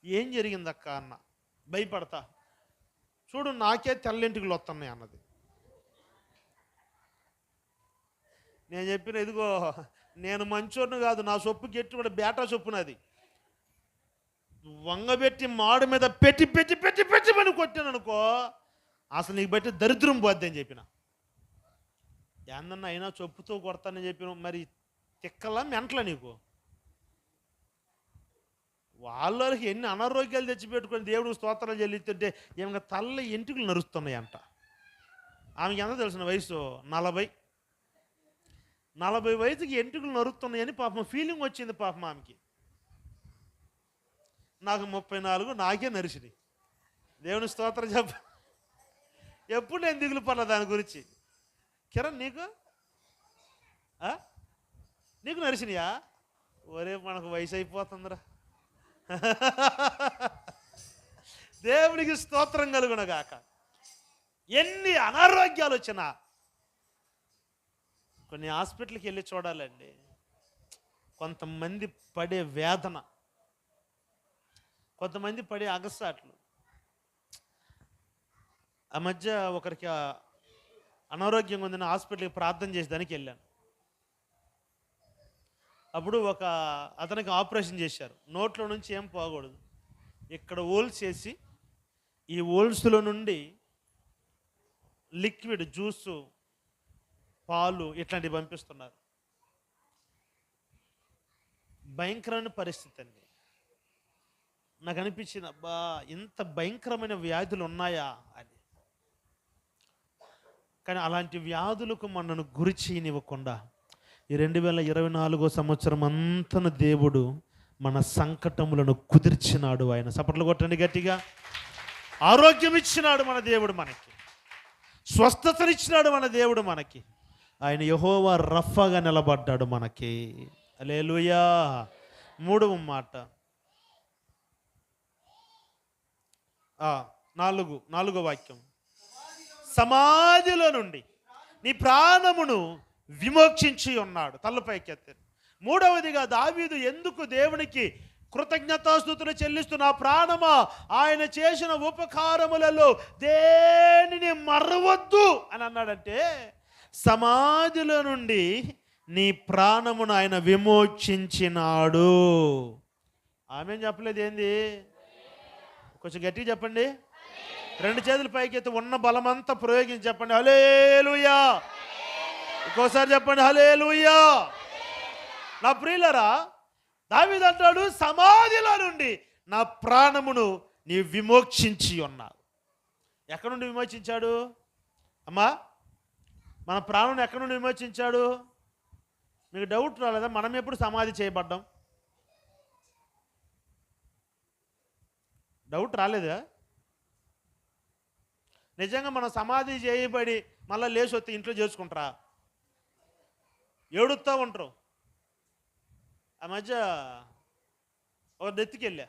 ఏం జరిగిందక్క అన్న. భయపడతా, చూడు నాకే తెల్లింటికి వస్తున్నాయి అన్నది. నేను చెప్పిన, ఇదిగో నేను మంచోడిని కాదు, నా సొప్పు గెట్టి కూడా బేటా చొప్పునది వంగబెట్టి మాడు మీద పెట్టి పెట్టి పెట్టి పెట్టి పని కొట్టాను అనుకో, అసలు నీకు బట్టి దరిద్రం పోద్ది అని చెప్పిన. ఏందన్నా అయినా చొప్పుతో కొడతానని చెప్పిన. మరి తిక్కలా మెంటలా నీకు? వాళ్ళకి ఎన్ని అనారోగ్యాలు తెచ్చిపెట్టుకొని దేవుడికి స్తోత్రాలు చెల్లిస్తుంటే ఏమన్నా తల్ల ఎంటుకలు నరుస్తున్నాయంట. ఆమెకి ఎంత తెలిసిన వయసు? 40 వయసుకి ఎంటుకలు నరుస్తున్నాయని పాపం ఫీలింగ్ వచ్చింది పాపం ఆమెకి. నాకు 34, నాకే నరిసినాయి. దేవుని స్తోత్రం చెప్ప. ఎప్పుడు నేను దిగులు పడలే దాని గురించి. కిరణ్ నీకు నరిసినాయా? ఒరే మనకు వయసు అయిపోతుందిరా. దేవునికి స్తోత్రం కలుగునగాక. ఎన్ని అనారోగ్యాలు వచ్చినా కొన్ని హాస్పిటల్కి వెళ్ళి చూడాలండి. కొంతమంది పడే వేదన, కొంతమంది పడే అగసాట్లు. ఆ మధ్య ఒకరికి అనారోగ్యంగా ఉందని హాస్పిటల్కి ప్రార్థన చేసేదానికి వెళ్ళాను. అప్పుడు అతనికి ఆపరేషన్ చేశారు. నోట్లో నుంచి ఏం పోకూడదు, ఇక్కడ హోల్స్ చేసి ఈ హోల్స్లో నుండి లిక్విడ్, జ్యూసు, పాలు ఇట్లాంటివి పంపిస్తున్నారు. భయంకరమైన పరిస్థితి అండి. నాకు అనిపించింది, అబ్బా ఇంత భయంకరమైన వ్యాధులు ఉన్నాయా అని. కానీ అలాంటి వ్యాధులకు మనను గురి చేయనివ్వకుండా ఈ 2024 సంవత్సరం అంతను దేవుడు మన సంకటములను కుదిర్చినాడు. ఆయన చప్పట్లు కొట్టండి గట్టిగా. ఆరోగ్యం ఇచ్చినాడు మన దేవుడు మనకి, స్వస్థతనిచ్చినాడు మన దేవుడు మనకి. ఆయన యెహోవా రఫాగా నిలబడ్డాడు మనకి. హల్లెలూయా. 3వ మాట, 4వ వాక్యం, సమాధిలో నుండి నీ ప్రాణమును విమోక్షించి ఉన్నాడు. తలపైకెత్తారు. 3వదిగా దావీదు ఎందుకు దేవునికి కృతజ్ఞతాస్తుతులు చెల్లిస్తున్న, ప్రాణమా ఆయన చేసిన ఉపకారములలో దేనిని మరవద్దు అని అన్నాడంటే, సమాధిలో నుండి నీ ప్రాణమును ఆయన విమోక్షించినాడు. ఆమె చెప్పలేదు ఏంది? కొంచెం గట్టిగా చెప్పండి. 2 చేతులు పైకెత్తి ఉన్న బలమంతా ప్రయోగించి చెప్పండి, హల్లెలూయా. ఇంకోసారి చెప్పండి, హల్లెలూయా. నా ప్రియులరా, దావీదు అంటాడు, సమాధిలో నుండి నా ప్రాణమును నీ విమోక్షించి ఉన్నావు. ఎక్కడి నుండి విమోచించాడు అమ్మా? మన ప్రాణం ఎక్కడి నుండి విమోచించాడు? మీకు డౌట్ రాలేదా? మనం ఎప్పుడు సమాధి చేయబడ్డాం? డౌట్ రాలేదా? నిజంగా మనం సమాధి చేయబడి మళ్ళీ లేచి వస్తే ఇంట్లో చేసుకుంటారా? ఏడుస్తూ ఉంటారు. ఆ మధ్య ఒక డెత్తుకెళ్ళా.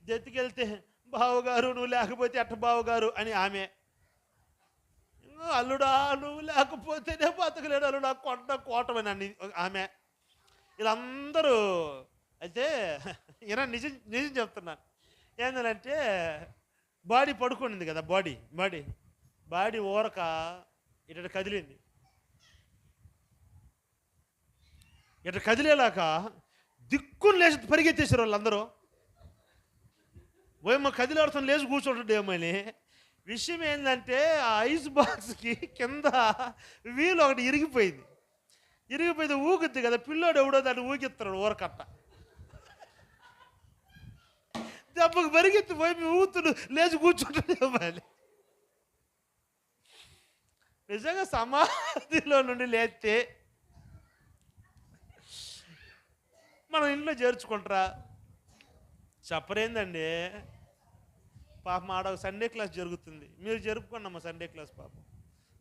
డెత్తుకెళ్తే, బావగారు నువ్వు లేకపోతే ఎట్ట బావగారు అని ఆమె, అల్లుడా నువ్వు లేకపోతేనే బతకలేడు అల్లుడా కోటమని అని ఆమె. వీళ్ళందరూ అయితే నిజం చెప్తున్నాను. ఏంటంటే బాడీ పడుకుంది కదా, బాడీ ఊరక ఇట కదిలింది. ఇట కదిలేలాక దిక్కును లేచి పరిగెత్తేసారు వాళ్ళందరూ. ఓయమ్మ కదిలాడుతాను లేచి కూర్చుంటాడేమని. విషయం ఏంటంటే ఆ ఐస్ బాక్స్కి కింద వీలు ఒకటి ఇరిగిపోయింది. ఊగుద్ది కదా, పిల్లోడు ఎవడో దాన్ని ఊగిస్తాడు ఊరకట్ట. దెబ్బకు పరిగెత్తి పోయి ఊతుడు లేచి కూర్చుంటాడేమని. నిజంగా సమాధిలో నుండి లేస్తే మనం ఇంట్లో చేర్చుకుంటారా? చెప్పరేందండి. పాపం ఆడ సండే క్లాస్ జరుగుతుంది, మీరు జరుపుకోండి అమ్మ సండే క్లాస్. పాపం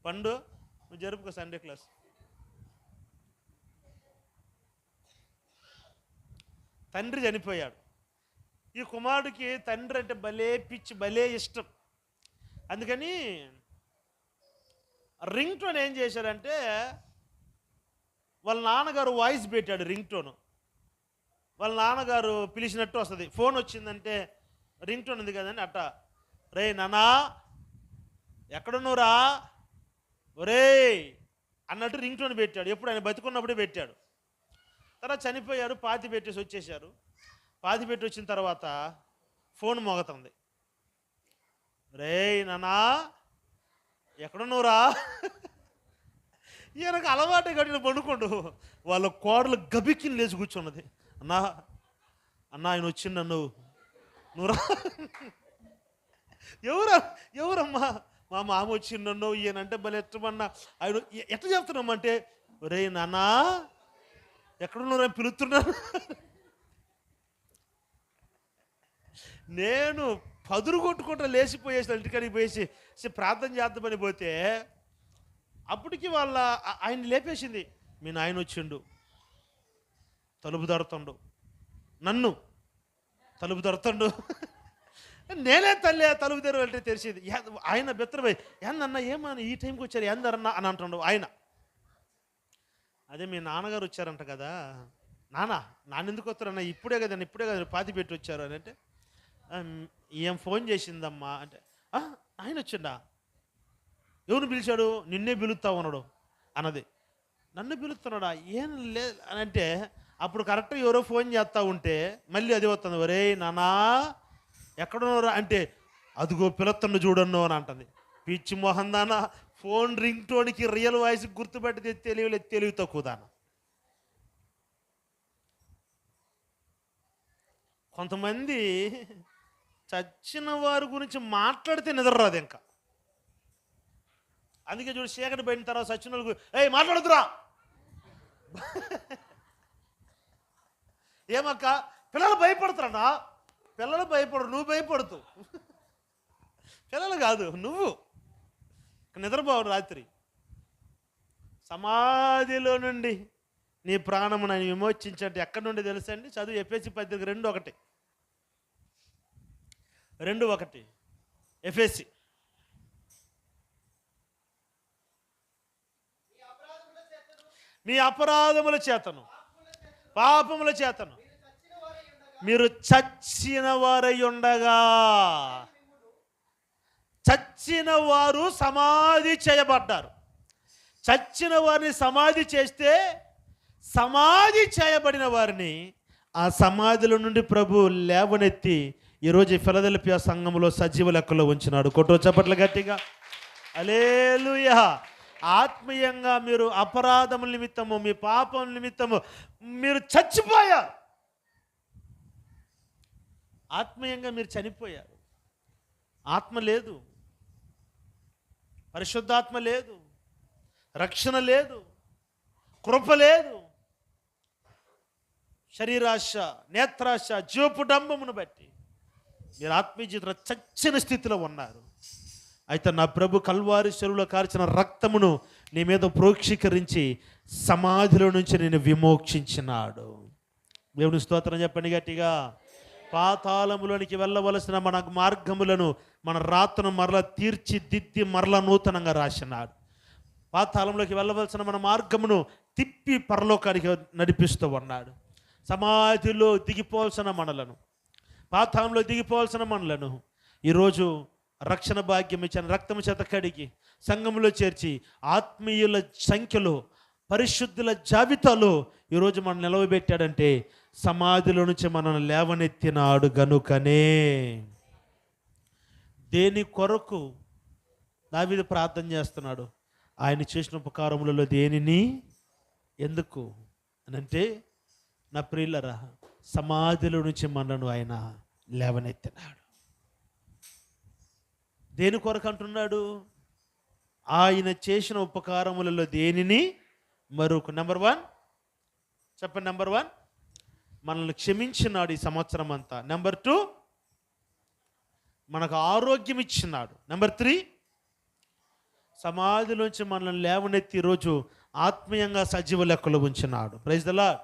పండు నువ్వు జరుపుకో సండే క్లాస్. తండ్రి చనిపోయాడు. ఈ కుమారుడికి తండ్రి అంటే భలే పిచ్చి, భలే ఇష్టం. అందుకని రింగ్ టోన్ ఏం చేశారంటే వాళ్ళ నాన్నగారు వాయిస్ పెట్టాడు రింగ్ టోను. వాళ్ళ నాన్నగారు పిలిచినట్టు వస్తుంది. ఫోన్ వచ్చిందంటే రింగ్ టోన్ ఉంది కదండి అట్ట, రే నానా ఎక్కడున్నావురా ఒరే అన్నట్టు రింగ్ టోన్ పెట్టాడు. ఎప్పుడు ఆయన బతుకున్నప్పుడే పెట్టాడు. తర్వాత చనిపోయారు, పాతి పెట్టేసి వచ్చేసారు. పాతి పెట్టి వచ్చిన తర్వాత ఫోన్ మోగుతుంది. రే నానా ఎక్కడున్నావురా. ఈయనకు అలవాటే కట్టిన పండుకోండు. వాళ్ళ కోడలు గబిక్కిని లేచి కూర్చున్నది. అన్నా అన్నా ఆయన వచ్చిండు నన్ను నువ్వురా. ఎవరమ్మా? మా మామ వచ్చిండు నన్ను. ఈయనంటే భలే ఎట్టమన్నా ఆయన ఎట్లా చెప్తున్నామంటే, ఒరే నాన్నా ఎక్కడున్నారా పిలుస్తున్నాను. నేను పదురు కొట్టుకుంటా లేచిపోయేసి ఇంటికాడికి పోయేసి ప్రార్థన చేద్దామని పోతే అప్పటికి వాళ్ళ ఆయన లేపేసింది. మీ నాయన వచ్చిండు, తలుపు తడుతుండు, నన్ను తలుపు తడుతుండు. నేనే తల్లి తలుపు తెరు వెళ్తే తెరిచింది. ఆయన బెత్తరపోయి ఏందన్నా ఏమన్నా ఈ టైంకి వచ్చారు ఏందరన్నా అని అంటుండు ఆయన. అదే మీ నాన్నగారు వచ్చారంట కదా. నాన్నెందుకు వస్తారన్నా? ఇప్పుడే కదా పాతి పెట్టి వచ్చారు అని అంటే, ఏం ఫోన్ చేసిందమ్మా అంటే, ఆయన వచ్చిండా? ఎవరు పిలిచాడు? నిన్నే పిలుస్తావు అన్నాడు అన్నది. నన్ను పిలుస్తున్నాడా? ఏం లేదు అని అంటే, అప్పుడు కరెక్ట్గా ఎవరో ఫోన్ చేస్తూ ఉంటే మళ్ళీ అది వస్తుంది. ఒరే నానా ఎక్కడున్నారా అంటే, అదిగో పిలుస్తుండు చూడన్ను అని అంటుంది. పిచ్చి మోహన్ దానా, ఫోన్ రింగ్ టోన్కి రియల్ వాయిస్ గుర్తుపెట్టి తెలివి తక్కువ దాన. కొంతమంది చచ్చిన వారి గురించి మాట్లాడితే నిద్ర రాదు ఇంకా. అందుకే చూడు, చీకటి పోయిన తర్వాత చచ్చిన వాళ్ళకు మాట్లాడుతురా. ఏమక్క పిల్లలు భయపడతారన్నా? పిల్లలు భయపడరు, నువ్వు భయపడుతావు. పిల్లలు కాదు, నువ్వు నిద్రపోవు రాత్రి. సమాధిలో నుండి నీ ప్రాణము నేను విమోచించండి ఎక్కడి నుండి తెలుసండి? చదువు ఎఫెసీ 10:2 2:1 ఎఫెసీ. మీ అపరాధముల చేతను పాపముల చేతను మీరు చచ్చిన వారై ఉండగా. చచ్చిన వారు సమాధి చేయబడ్డారు. చచ్చిన వారిని సమాధి చేస్తే సమాధి చేయబడిన వారిని ఆ సమాధిలో నుండి ప్రభు లేవనెత్తి ఈరోజు ఫిలదెల్ఫియా సంఘంలో సజీవ లెక్కలో ఉంచినాడు. కొట్టో చప్పట్ల గట్టిగా హల్లెలూయా. ఆత్మీయంగా మీరు అపరాధముల నిమిత్తము, మీ పాపం నిమిత్తము మీరు చచ్చిపోయారు. ఆత్మీయంగా మీరు చనిపోయారు. ఆత్మ లేదు, పరిశుద్ధాత్మ లేదు, రక్షణ లేదు, కృప లేదు. శరీరాశ, నేత్రాశ, జీవపుడంబమును బట్టి మీరు ఆత్మీయ జీవితంలో చచ్చిన స్థితిలో ఉన్నారు. అయితే నా ప్రభు కల్వారి చెరువులో కార్చిన రక్తమును నీ మీద ప్రోక్షీకరించి సమాధిలో నుంచి నేను విమోక్షించినాడు. దేవుని స్తోత్రం చెప్పండి గట్టిగా. పాతాళములోనికి వెళ్ళవలసిన మన మార్గములను, మన రాతను మరలా తీర్చిదిద్ది మరలా నూతనంగా రాసినాడు. పాతాళంలోకి వెళ్ళవలసిన మన మార్గమును తిప్పి పరలోకానికి నడిపిస్తూ ఉన్నాడు. సమాధిలో దిగిపోవాల్సిన మనలను, పాతాళంలో దిగిపోవాల్సిన మనలను ఈరోజు రక్షణ భాగ్యం ఇచ్చిన రక్తము చేత కడిగి సంఘంలో చేర్చి ఆత్మీయుల సంఖ్యలో, పరిశుద్ధుల జాబితాలో ఈరోజు మనం నిలవబెట్టాడంటే సమాధిలో నుంచి మనల్ని లేవనెత్తినాడు గనుకనే. దేని కొరకు దావీదు ప్రార్థన చేస్తున్నాడు? ఆయన చేసిన ఉపకారములలో దేనిని, ఎందుకు అనంటే, నా ప్రియులరా, సమాధిలో నుంచి మనను ఆయన లేవనెత్తినాడు. దేని కొరకు అంటున్నాడు? ఆయన చేసిన ఉపకారములలో దేనిని మరొక. నెంబర్ 1 చెప్పండి. నెంబర్ 1 మనల్ని క్షమించినాడు ఈ సంవత్సరం అంతా. నెంబర్ 2 మనకు ఆరోగ్యం ఇచ్చినాడు. నెంబర్ 3 సమాధిలోంచి మనల్ని లేవనెత్తి ఈరోజు ఆత్మీయంగా సజీవ లెక్కలో ఉంచినాడు. Praise the lord.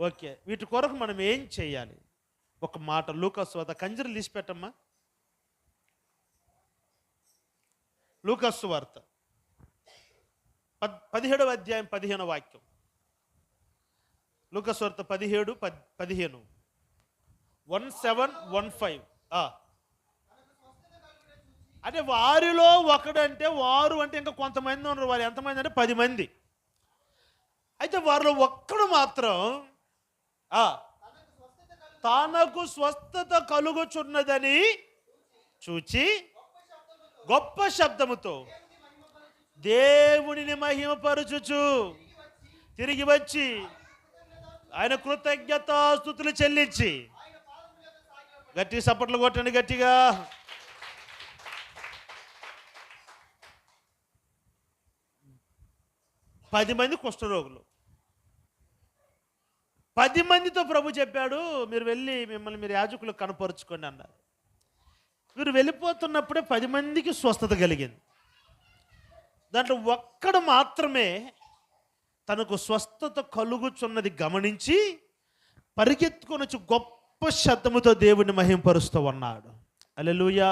ఓకే, వీటి కొరకు మనం ఏం చేయాలి? ఒక మాట లూకాసు వార్త, కంజరు తీసి పెట్టమ్మా. లూకాసు వార్త 17వ అధ్యాయం 15వ వాక్యం. లూకాసు వార్త 17:15 17:15. అంటే వారిలో ఒకడంటే, వారు అంటే ఇంకా కొంతమంది ఉన్నారు. వారు ఎంతమంది అంటే 10 మంది. అయితే వారిలో ఒక్కడు మాత్రం తనకు స్వస్థత కలుగుచున్నదని చూచి గొప్ప శబ్దముతో దేవునిని మహిమపరచుచు తిరిగి వచ్చి ఆయన కృతజ్ఞతాస్తుతులు చెల్లించి, గట్టి సపట్లు కొట్టండి గట్టిగా. పది మంది కుష్ఠరోగులు. 10 మందితో ప్రభు చెప్పాడు, మీరు వెళ్ళి మిమ్మల్ని మీరు యాజకులకు కనపరుచుకోండి అన్నారు. వీరు వెళ్ళిపోతున్నప్పుడే 10 మందికి స్వస్థత కలిగింది. దాంట్లో ఒక్కడు మాత్రమే తనకు స్వస్థత కలుగుచున్నది గమనించి పరిగెత్తుకొని వచ్చి గొప్ప శబ్దముతో దేవుడిని మహింపరుస్తూ ఉన్నాడు. హల్లెలూయా.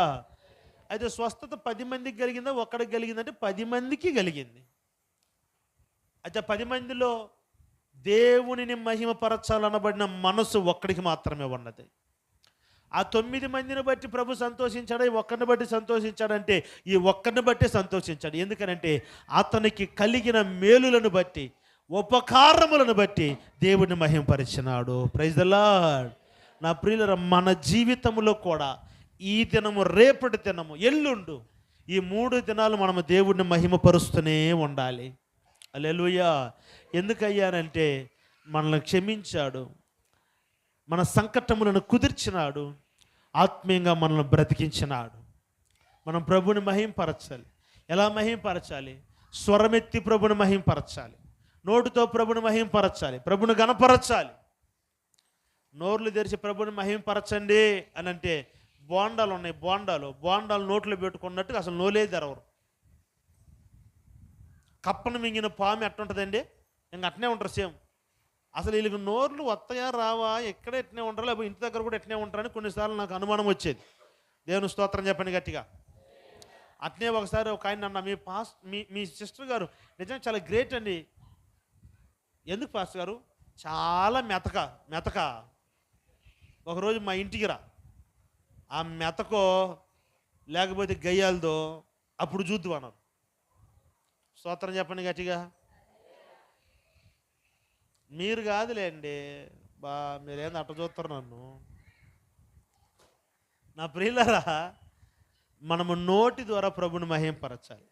అయితే స్వస్థత 10 మందికి కలిగిందా, ఒక్కడికి కలిగిందంటే 10 మందికి కలిగింది. అయితే 10 మందిలో దేవునిని మహిమపరచాలనబడిన మనసు ఒక్కడికి మాత్రమే ఉన్నది. ఆ 9 మందిని బట్టి ప్రభు సంతోషించాడు, ఈ ఒక్కరిని బట్టి సంతోషించాడంటే ఈ ఒక్కరిని బట్టి సంతోషించాడు. ఎందుకనంటే అతనికి కలిగిన మేలులను బట్టి, ఉపకారములను బట్టి దేవుని మహిమపరిచినాడు. Praise the lord. నా ప్రియులారా, మన జీవితంలో కూడా ఈ దినము, రేపటి దినము, ఎల్లుండు, ఈ 3 దినాలు మనము దేవుడిని మహిమపరుస్తూనే ఉండాలి. హల్లెలూయా. ఎందుకయ్యానంటే మనల్ని క్షమించాడు, మన సంకటములను కుదిర్చినాడు, ఆత్మీయంగా మనల్ని బ్రతికించినాడు. మనం ప్రభుని మహింపరచాలి. ఎలా మహింపరచాలి? స్వరమెత్తి ప్రభుని మహింపరచాలి, నోటితో ప్రభుని మహింపరచాలి, ప్రభుని గణపరచాలి. నోర్లు తెరిచి ప్రభుని మహింపరచండి అని అంటే బోండాలు ఉన్నాయి, బోండాలు నోట్లో పెట్టుకున్నట్టు అసలు నోలే తెరవరు. కప్పను మింగిన పాము ఎట్టుంటుందండి? ఇంక అట్నే ఉంటారు సేమ్. అసలు వీళ్ళకి నోర్లు వస్తాయా రావా, ఎక్కడ ఎట్నే ఉంటారు, లేకపోతే ఇంటి దగ్గర కూడా ఎట్నే ఉంటారని కొన్నిసార్లు నాకు అనుమానం వచ్చేది. దేవుని స్తోత్రం చెప్పండి గట్టిగా. అట్నే ఒకసారి ఒక ఆయన అన్న, మీ సిస్టర్ గారు నిజంగా చాలా గ్రేట్ అండి. ఎందుకు పాస్టర్ గారు? చాలా మెతక. ఒకరోజు మా ఇంటికి రా, ఆ మెతకో లేకపోతే గయ్యాలదో అప్పుడు చూద్దు అన్నారు. స్తోత్రం చెప్పండి గట్టిగా. మీరు కాదులేండి మీరేంది అట్ట చూస్తారు నన్ను. నా ప్రియులారా, మనము నోటి ద్వారా ప్రభుని మహింపరచాలి,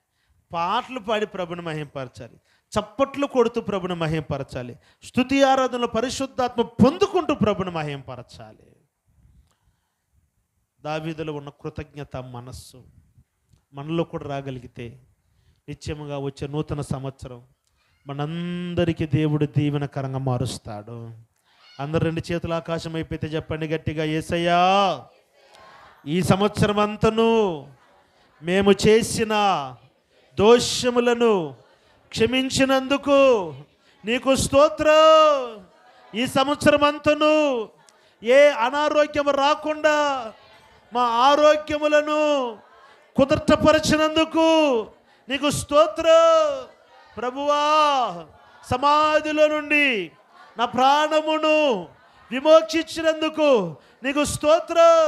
పాటలు పాడి ప్రభుని మహింపరచాలి, చప్పట్లు కొడుతూ ప్రభుని మహింపరచాలి, స్తుతి ఆరాధనలో పరిశుద్ధాత్మ పొందుకుంటూ ప్రభుని మహింపరచాలి. దావీదులో ఉన్న కృతజ్ఞత మనస్సు మనలో కూడా రాగలిగితే నిత్యముగా వచ్చే నూతన సంవత్సరం మనందరికీ దేవుడు దీవెనకరంగా మారుస్తాడు. అందరు 2 చేతుల ఆకాశం అయిపోతే చెప్పండి గట్టిగా, యేసయ్యా, ఈ సంవత్సరం అంతను మేము చేసిన దోషములను క్షమించినందుకు నీకు స్తోత్రం. ఈ సంవత్సరం అంతను ఏ అనారోగ్యం రాకుండా మా ఆరోగ్యములను కుదుర్చపరిచినందుకు నీకు స్తోత్రం. ప్రభువా, సమాధిలో నుండి నా ప్రాణమును విమోచించినందుకు నీకు స్తోత్రం.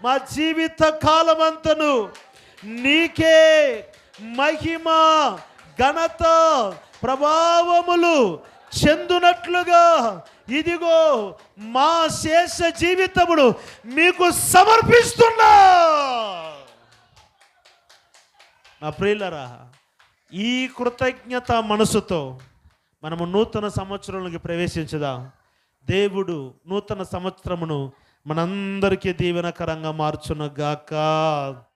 మా జీవిత కాలమంతను నీకే మహిమ, ఘనత, ప్రభావములు చెందునట్లుగా ఇదిగో మా శేష జీవితమును మీకు సమర్పిస్తున్నా. నా ప్రియులారా, ఈ కృతజ్ఞత మనసుతో మనము నూతన సంవత్సరంలోకి ప్రవేశించుదాం. దేవుడు నూతన సంవత్సరమును మనందరికీ దీవెనకరంగా మార్చును గాక.